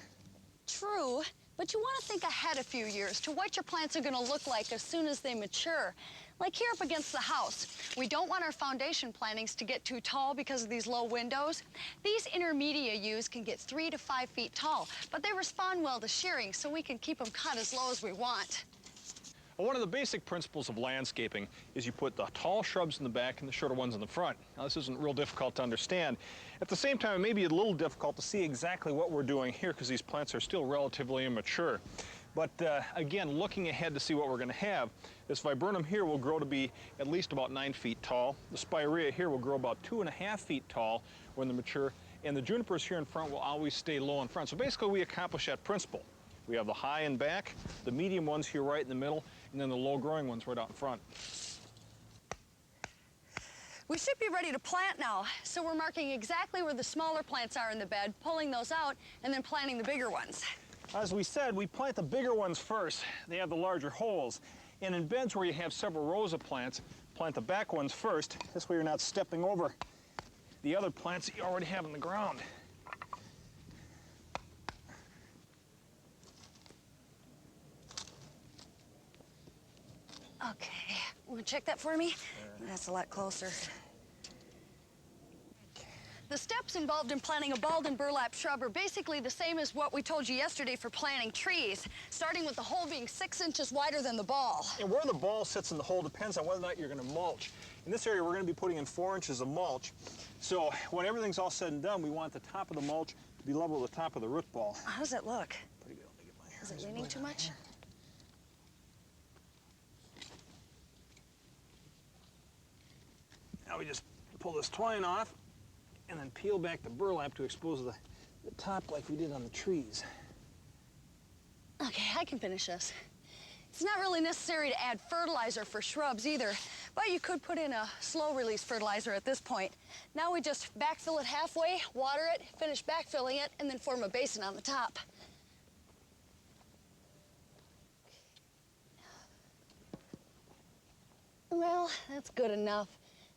True, but you want to think ahead a few years to what your plants are going to look like as soon as they mature. Like here up against the house, we don't want our foundation plantings to get too tall because of these low windows. These intermedia yews can get 3 to 5 feet tall, but they respond well to shearing, so we can keep them cut as low as we want. Well, one of the basic principles of landscaping is you put the tall shrubs in the back and the shorter ones in the front. Now, this isn't real difficult to understand. At the same time, it may be a little difficult to see exactly what we're doing here because these plants are still relatively immature. But again, looking ahead to see what we're going to have, this viburnum here will grow to be at least about 9 feet tall. The spirea here will grow about 2.5 feet tall when they're mature, and the junipers here in front will always stay low in front. So basically, we accomplish that principle. We have the high in back, the medium ones here right in the middle, and then the low-growing ones right out in front. We should be ready to plant now, so we're marking exactly where the smaller plants are in the bed, pulling those out, and then planting the bigger ones. As we said, we plant the bigger ones first. They have the larger holes. And in beds where you have several rows of plants, plant the back ones first. This way you're not stepping over the other plants that you already have in the ground. Okay, want to check that for me? That's a lot closer. The steps involved in planting a balled and burlap shrub are basically the same as what we told you yesterday for planting trees, starting with the hole being 6 inches wider than the ball. And where the ball sits in the hole depends on whether or not you're going to mulch. In this area, we're going to be putting in 4 inches of mulch. So when everything's all said and done, we want the top of the mulch to be level with the top of the root ball. How does that look? Pretty good. Let me get my hair. Is it leaning too much? Now we just pull this twine off and then peel back the burlap to expose the top like we did on the trees. Okay, I can finish this. It's not really necessary to add fertilizer for shrubs either, but you could put in a slow-release fertilizer at this point. Now we just backfill it halfway, water it, finish backfilling it, and then form a basin on the top. Well, that's good enough.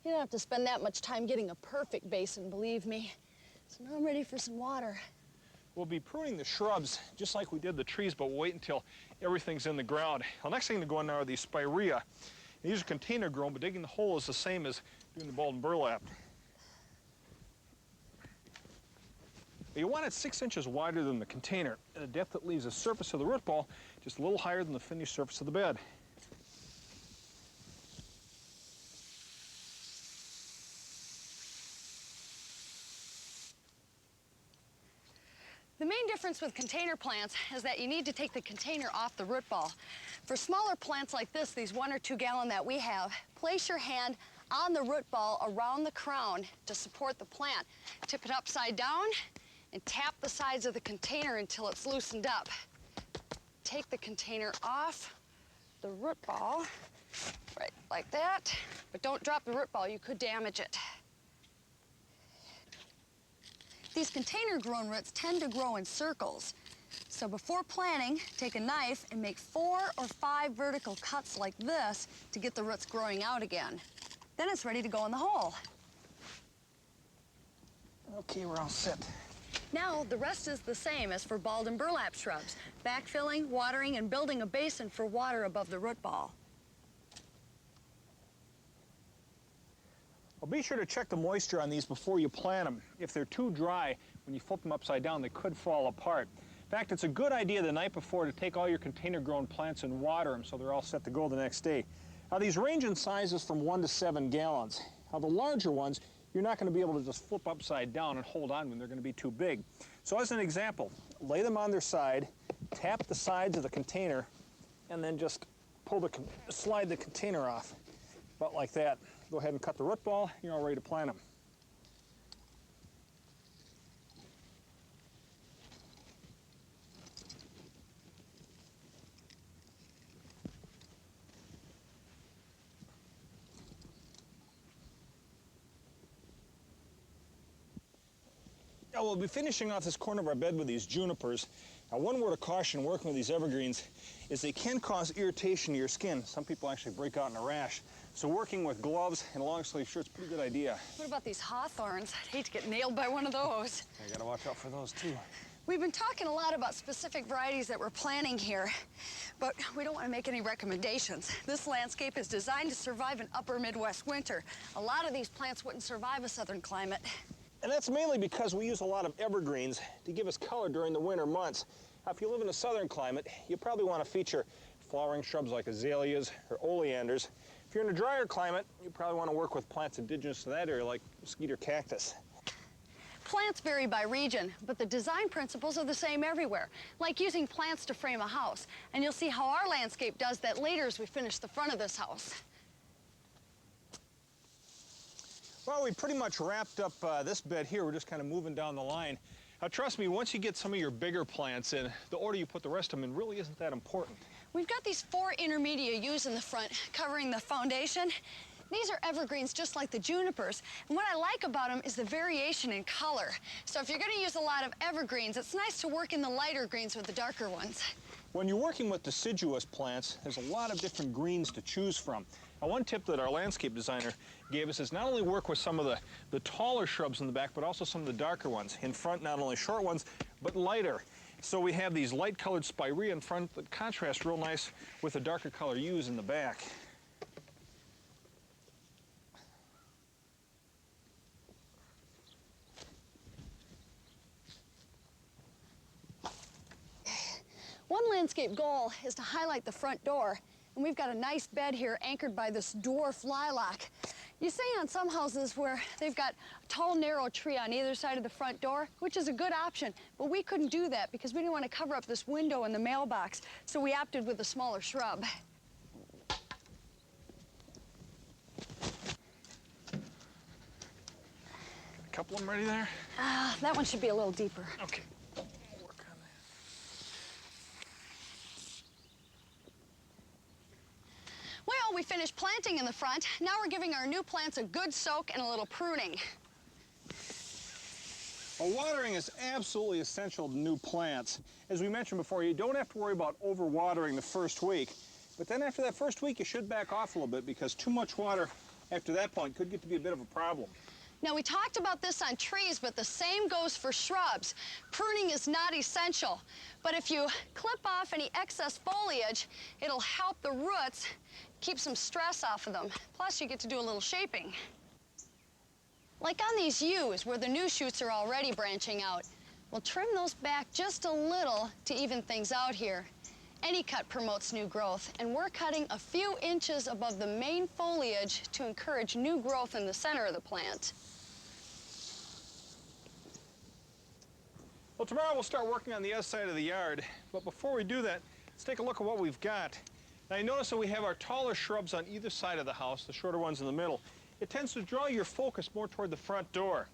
You don't have to spend that much time getting a perfect basin, believe me. So now I'm ready for some water. We'll be pruning the shrubs just like we did the trees, but we'll wait until everything's in the ground. The next thing to go in now are these spirea. These are container grown, but digging the hole is the same as doing the balled and burlap. You want it 6 inches wider than the container, at a depth that leaves the surface of the root ball just a little higher than the finished surface of the bed. The main difference with container plants is that you need to take the container off the root ball. For smaller plants like this, these 1 or 2 gallon that we have, place your hand on the root ball around the crown to support the plant. Tip it upside down and tap the sides of the container until it's loosened up. Take the container off the root ball, right like that, but don't drop the root ball, you could damage it. These container-grown roots tend to grow in circles. So before planting, take a knife and make 4 or 5 vertical cuts like this to get the roots growing out again. Then it's ready to go in the hole. Okay, we're all set. Now, the rest is the same as for balled and burlap shrubs. Backfilling, watering, and building a basin for water above the root ball. Well, be sure to check the moisture on these before you plant them. If they're too dry, when you flip them upside down, they could fall apart. In fact, it's a good idea the night before to take all your container-grown plants and water them so they're all set to go the next day. Now, these range in sizes from 1 to 7 gallons. Now, the larger ones, you're not going to be able to just flip upside down and hold on when they're going to be too big. So as an example, lay them on their side, tap the sides of the container, and then just slide the container off, about like that. Go ahead and cut the root ball, you're all ready to plant them. Now we'll be finishing off this corner of our bed with these junipers. Now, one word of caution working with these evergreens is they can cause irritation to your skin. Some people actually break out in a rash. So working with gloves and a long sleeve shirt's a pretty good idea. What about these hawthorns? I'd hate to get nailed by one of those. I gotta watch out for those too. We've been talking a lot about specific varieties that we're planting here, but we don't want to make any recommendations. This landscape is designed to survive an upper Midwest winter. A lot of these plants wouldn't survive a southern climate. And that's mainly because we use a lot of evergreens to give us color during the winter months. Now, if you live in a southern climate, you probably want to feature flowering shrubs like azaleas or oleanders. If you're in a drier climate, you probably want to work with plants indigenous to that area like mesquite or cactus. Plants vary by region, but the design principles are the same everywhere, like using plants to frame a house. And you'll see how our landscape does that later as we finish the front of this house. Well, we pretty much wrapped up this bed here. We're just kind of moving down the line. Now, trust me, once you get some of your bigger plants in, the order you put the rest of them in really isn't that important. We've got these 4 intermediate yews in the front covering the foundation. These are evergreens just like the junipers, and what I like about them is the variation in color. So if you're going to use a lot of evergreens, it's nice to work in the lighter greens with the darker ones. When you're working with deciduous plants, there's a lot of different greens to choose from. Now, one tip that our landscape designer gave us is not only work with some of the taller shrubs in the back, but also some of the darker ones. In front, not only short ones, but lighter. So we have these light-colored spirea in front that contrast real nice with the darker color yews in the back. One landscape goal is to highlight the front door, and we've got a nice bed here anchored by this dwarf lilac. You see on some houses where they've got a tall, narrow tree on either side of the front door, which is a good option, but we couldn't do that because we didn't want to cover up this window in the mailbox, so we opted with a smaller shrub. A couple of them ready there? That one should be a little deeper. Okay. I'll work on that. Well, we finished planting in the front. Now we're giving our new plants a good soak and a little pruning. Well, watering is absolutely essential to new plants. As we mentioned before, you don't have to worry about overwatering the first week. But then after that first week, you should back off a little bit because too much water after that point could get to be a bit of a problem. Now, we talked about this on trees, but the same goes for shrubs. Pruning is not essential, but if you clip off any excess foliage, it'll help the roots keep some stress off of them. Plus, you get to do a little shaping. Like on these yews, where the new shoots are already branching out, we'll trim those back just a little to even things out here. Any cut promotes new growth, and we're cutting a few inches above the main foliage to encourage new growth in the center of the plant. Well, tomorrow we'll start working on the other side of the yard, but before we do that, let's take a look at what we've got. Now, you notice that we have our taller shrubs on either side of the house, the shorter ones in the middle. It tends to draw your focus more toward the front door.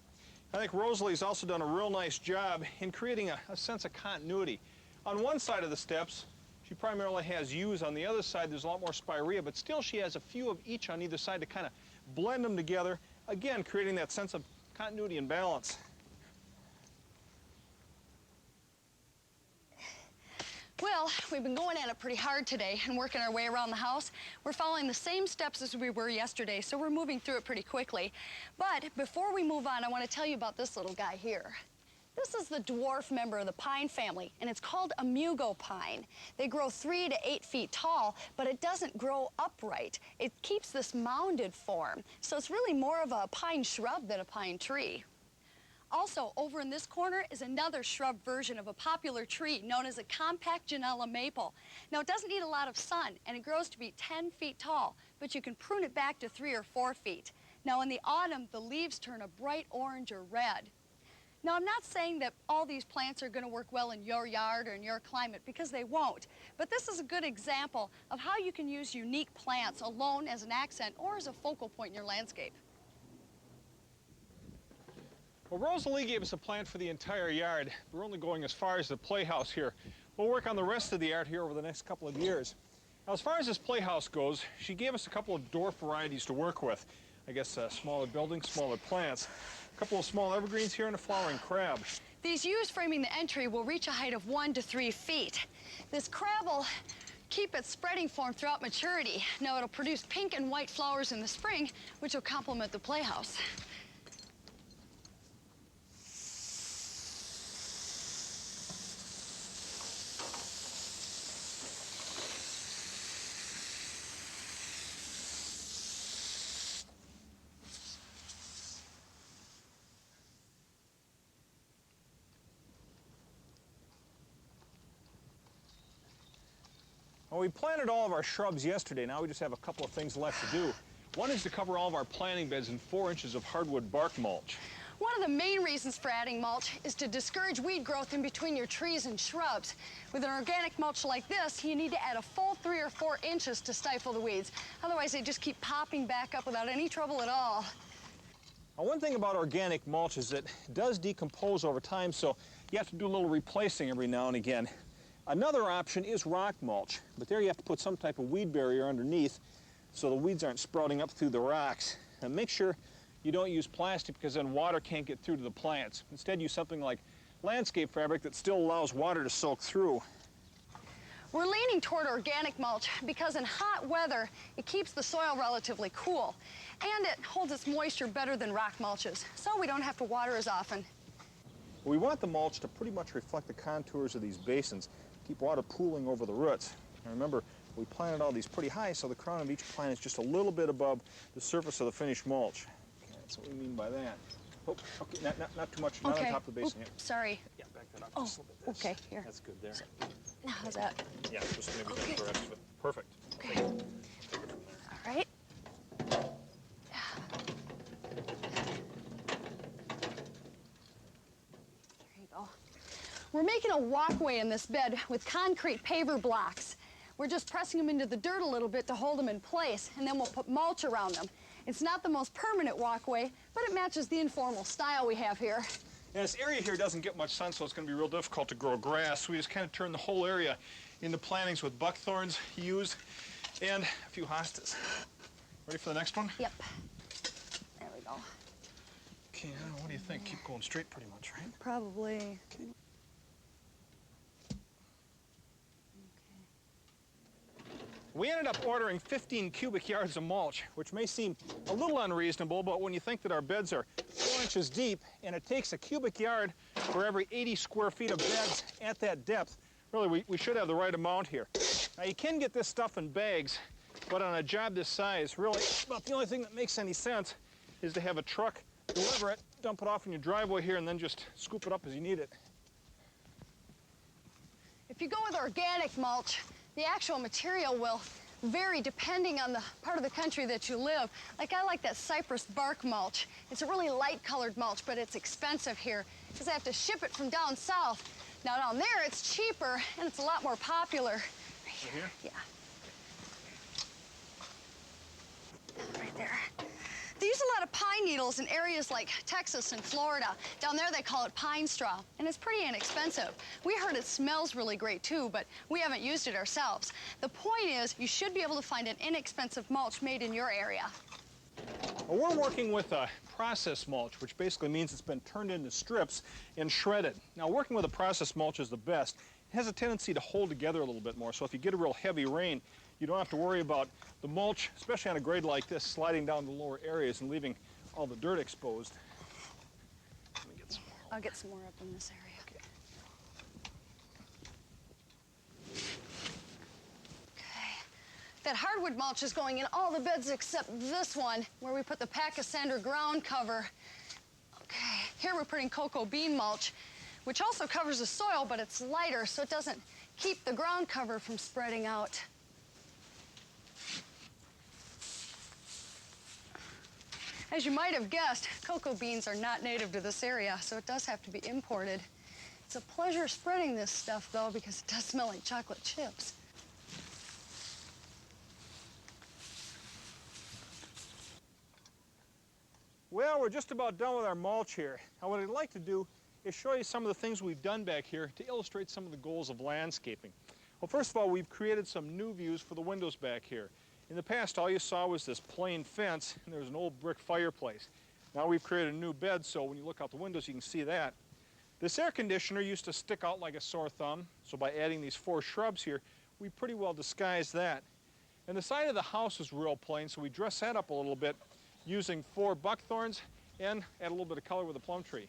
I think Rosalie's also done a real nice job in creating a sense of continuity. On one side of the steps, she primarily has yews. On the other side, there's a lot more spirea, but still she has a few of each on either side to kind of blend them together, again, creating that sense of continuity and balance. Well, we've been going at it pretty hard today and working our way around the house. We're following the same steps as we were yesterday, so we're moving through it pretty quickly. But before we move on, I want to tell you about this little guy here. This is the dwarf member of the pine family, and it's called a mugo pine. They grow 3 to 8 feet tall, but it doesn't grow upright. It keeps this mounded form, so it's really more of a pine shrub than a pine tree. Also, over in this corner is another shrub version of a popular tree known as a compact Janella maple. Now, it doesn't need a lot of sun, and it grows to be 10 feet tall, but you can prune it back to 3 or 4 feet. Now, in the autumn, the leaves turn a bright orange or red. Now, I'm not saying that all these plants are going to work well in your yard or in your climate, because they won't. But this is a good example of how you can use unique plants alone as an accent or as a focal point in your landscape. Well, Rosalie gave us a plan for the entire yard. We're only going as far as the playhouse here. We'll work on the rest of the yard here over the next couple of years. Now, as far as this playhouse goes, she gave us a couple of dwarf varieties to work with. I guess smaller buildings, smaller plants. A couple of small evergreens here and a flowering crab. These yews framing the entry will reach a height of 1 to 3 feet. This crab will keep its spreading form throughout maturity. Now, it'll produce pink and white flowers in the spring, which will complement the playhouse. Well, we planted all of our shrubs yesterday. Now we just have a couple of things left to do. One is to cover all of our planting beds in 4 inches of hardwood bark mulch. One of the main reasons for adding mulch is to discourage weed growth in between your trees and shrubs. With an organic mulch like this, you need to add a full 3 or 4 inches to stifle the weeds. Otherwise, they just keep popping back up without any trouble at all. Now, one thing about organic mulch is that it does decompose over time, so you have to do a little replacing every now and again. Another option is rock mulch, but there you have to put some type of weed barrier underneath so the weeds aren't sprouting up through the rocks. And make sure you don't use plastic because then water can't get through to the plants. Instead, use something like landscape fabric that still allows water to soak through. We're leaning toward organic mulch because in hot weather, it keeps the soil relatively cool, and it holds its moisture better than rock mulches, so we don't have to water as often. We want the mulch to pretty much reflect the contours of these basins, keep water pooling over the roots. Now remember, we planted all these pretty high, so the crown of each plant is just a little bit above the surface of the finished mulch. Okay, that's what we mean by that. Oh, okay, not too much, not on top of the basin. Oops, sorry. Yeah, back that up Oh, just a little bit. okay, here. That's good there. Now, how's that? Yeah, just maybe Okay. the rest of it. Perfect. Okay. All right. There you go. We're making a walkway in this bed with concrete paver blocks. We're just pressing them into the dirt a little bit to hold them in place, and then we'll put mulch around them. It's not the most permanent walkway, but it matches the informal style we have here. Yeah, this area here doesn't get much sun, so it's going to be real difficult to grow grass. So we just kind of turn the whole area into plantings with buckthorns, yews, and a few hostas. Ready for the next one? Yep. There we go. Okay, what do you think? Keep going straight pretty much, right? Probably. Okay. We ended up ordering 15 cubic yards of mulch, which may seem a little unreasonable, but when you think that our beds are 4 inches deep and it takes a cubic yard for every 80 square feet of beds at that depth, really we should have the right amount here. Now you can get this stuff in bags, but on a job this size, really about the only thing that makes any sense is to have a truck deliver it, dump it off in your driveway here, and then just scoop it up as you need it. If you go with organic mulch, the actual material will vary depending on the part of the country that you live. Like I like that cypress bark mulch. It's a really light colored mulch, but it's expensive here because I have to ship it from down south. Now down there it's cheaper and it's a lot more popular. Right here? Yeah. Right there. They use a lot of pine needles in areas like Texas and Florida. Down there they call it pine straw, and it's pretty inexpensive. We heard it smells really great too, but we haven't used it ourselves. The point is, you should be able to find an inexpensive mulch made in your area. Well, we're working with a process mulch, which basically means it's been turned into strips and shredded. Now, working with a process mulch is the best. It has a tendency to hold together a little bit more, so if you get a real heavy rain, you don't have to worry about the mulch, especially on a grade like this, sliding down the lower areas and leaving all the dirt exposed. Let me get some more. I'll get some more up in this area. Okay. That hardwood mulch is going in all the beds except this one, where we put the Pachysandra ground cover. Okay, here we're putting cocoa bean mulch, which also covers the soil, but it's lighter, so it doesn't keep the ground cover from spreading out. As you might have guessed, cocoa beans are not native to this area, so it does have to be imported. It's a pleasure spreading this stuff, though, because it does smell like chocolate chips. Well, we're just about done with our mulch here. Now, what I'd like to do is show you some of the things we've done back here to illustrate some of the goals of landscaping. Well, first of all, we've created some new views for the windows back here. In the past, all you saw was this plain fence, and there was an old brick fireplace. Now we've created a new bed, so when you look out the windows, you can see that. This air conditioner used to stick out like a sore thumb, so by adding these 4 shrubs here, we pretty well disguised that. And the side of the house is real plain, so we dressed that up a little bit using 4 buckthorns and add a little bit of color with a plum tree.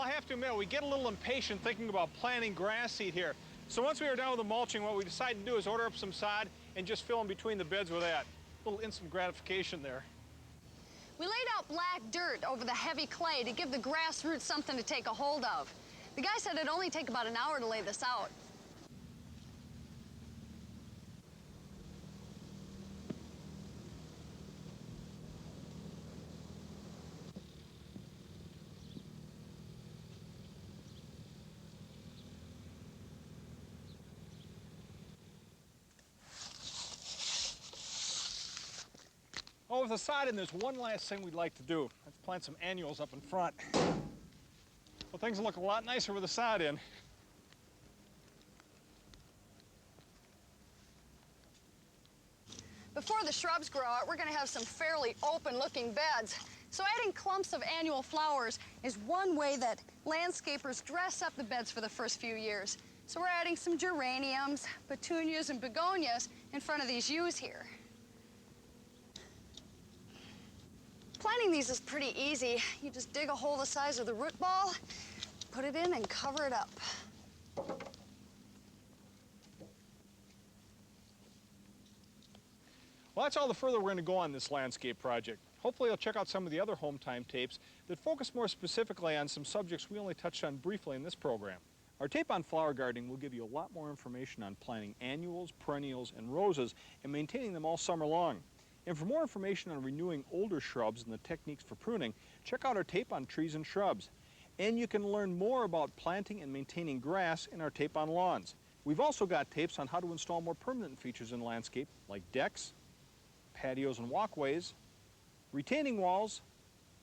Well, I have to admit, we get a little impatient thinking about planting grass seed here. So once we were done with the mulching, what we decided to do is order up some sod and just fill in between the beds with that. A little instant gratification there. We laid out black dirt over the heavy clay to give the grass roots something to take a hold of. The guy said it'd only take about an hour to lay this out. Oh, with the sod in, there's one last thing we'd like to do. Let's plant some annuals up in front. Well, things look a lot nicer with the sod in. Before the shrubs grow out, we're going to have some fairly open-looking beds. So adding clumps of annual flowers is one way that landscapers dress up the beds for the first few years. So we're adding some geraniums, petunias, and begonias in front of these yews here. Planting these is pretty easy. You just dig a hole the size of the root ball, put it in, and cover it up. Well, that's all the further we're going to go on this landscape project. Hopefully you'll check out some of the other Hometime tapes that focus more specifically on some subjects we only touched on briefly in this program. Our tape on flower gardening will give you a lot more information on planting annuals, perennials, and roses and maintaining them all summer long. And for more information on renewing older shrubs and the techniques for pruning, check out our tape on trees and shrubs. And you can learn more about planting and maintaining grass in our tape on lawns. We've also got tapes on how to install more permanent features in landscape, like decks, patios and walkways, retaining walls,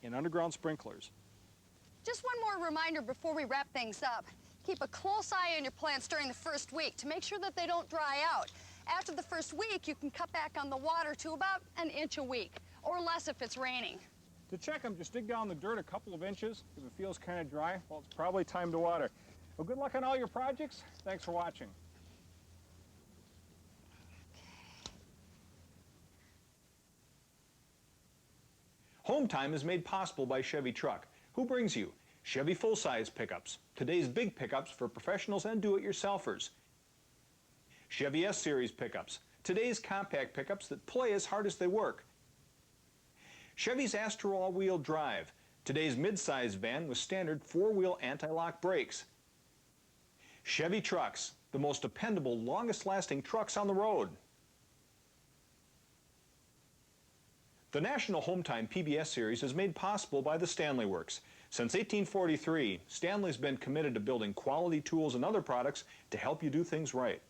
and underground sprinklers. Just one more reminder before we wrap things up. Keep a close eye on your plants during the first week to make sure that they don't dry out. After the first week, you can cut back on the water to about an inch a week, or less if it's raining. To check them, just dig down the dirt a couple of inches. If it feels kind of dry, well, it's probably time to water. Well, good luck on all your projects. Thanks for watching. Hometime is made possible by Chevy Truck, who brings you Chevy full-size pickups, today's big pickups for professionals and do-it-yourselfers. Chevy S-Series pickups, today's compact pickups that play as hard as they work. Chevy's Astro all-wheel drive, today's mid-size van with standard four-wheel anti-lock brakes. Chevy trucks, the most dependable, longest-lasting trucks on the road. The National Hometime PBS series is made possible by the Stanley Works. Since 1843, Stanley's been committed to building quality tools and other products to help you do things right.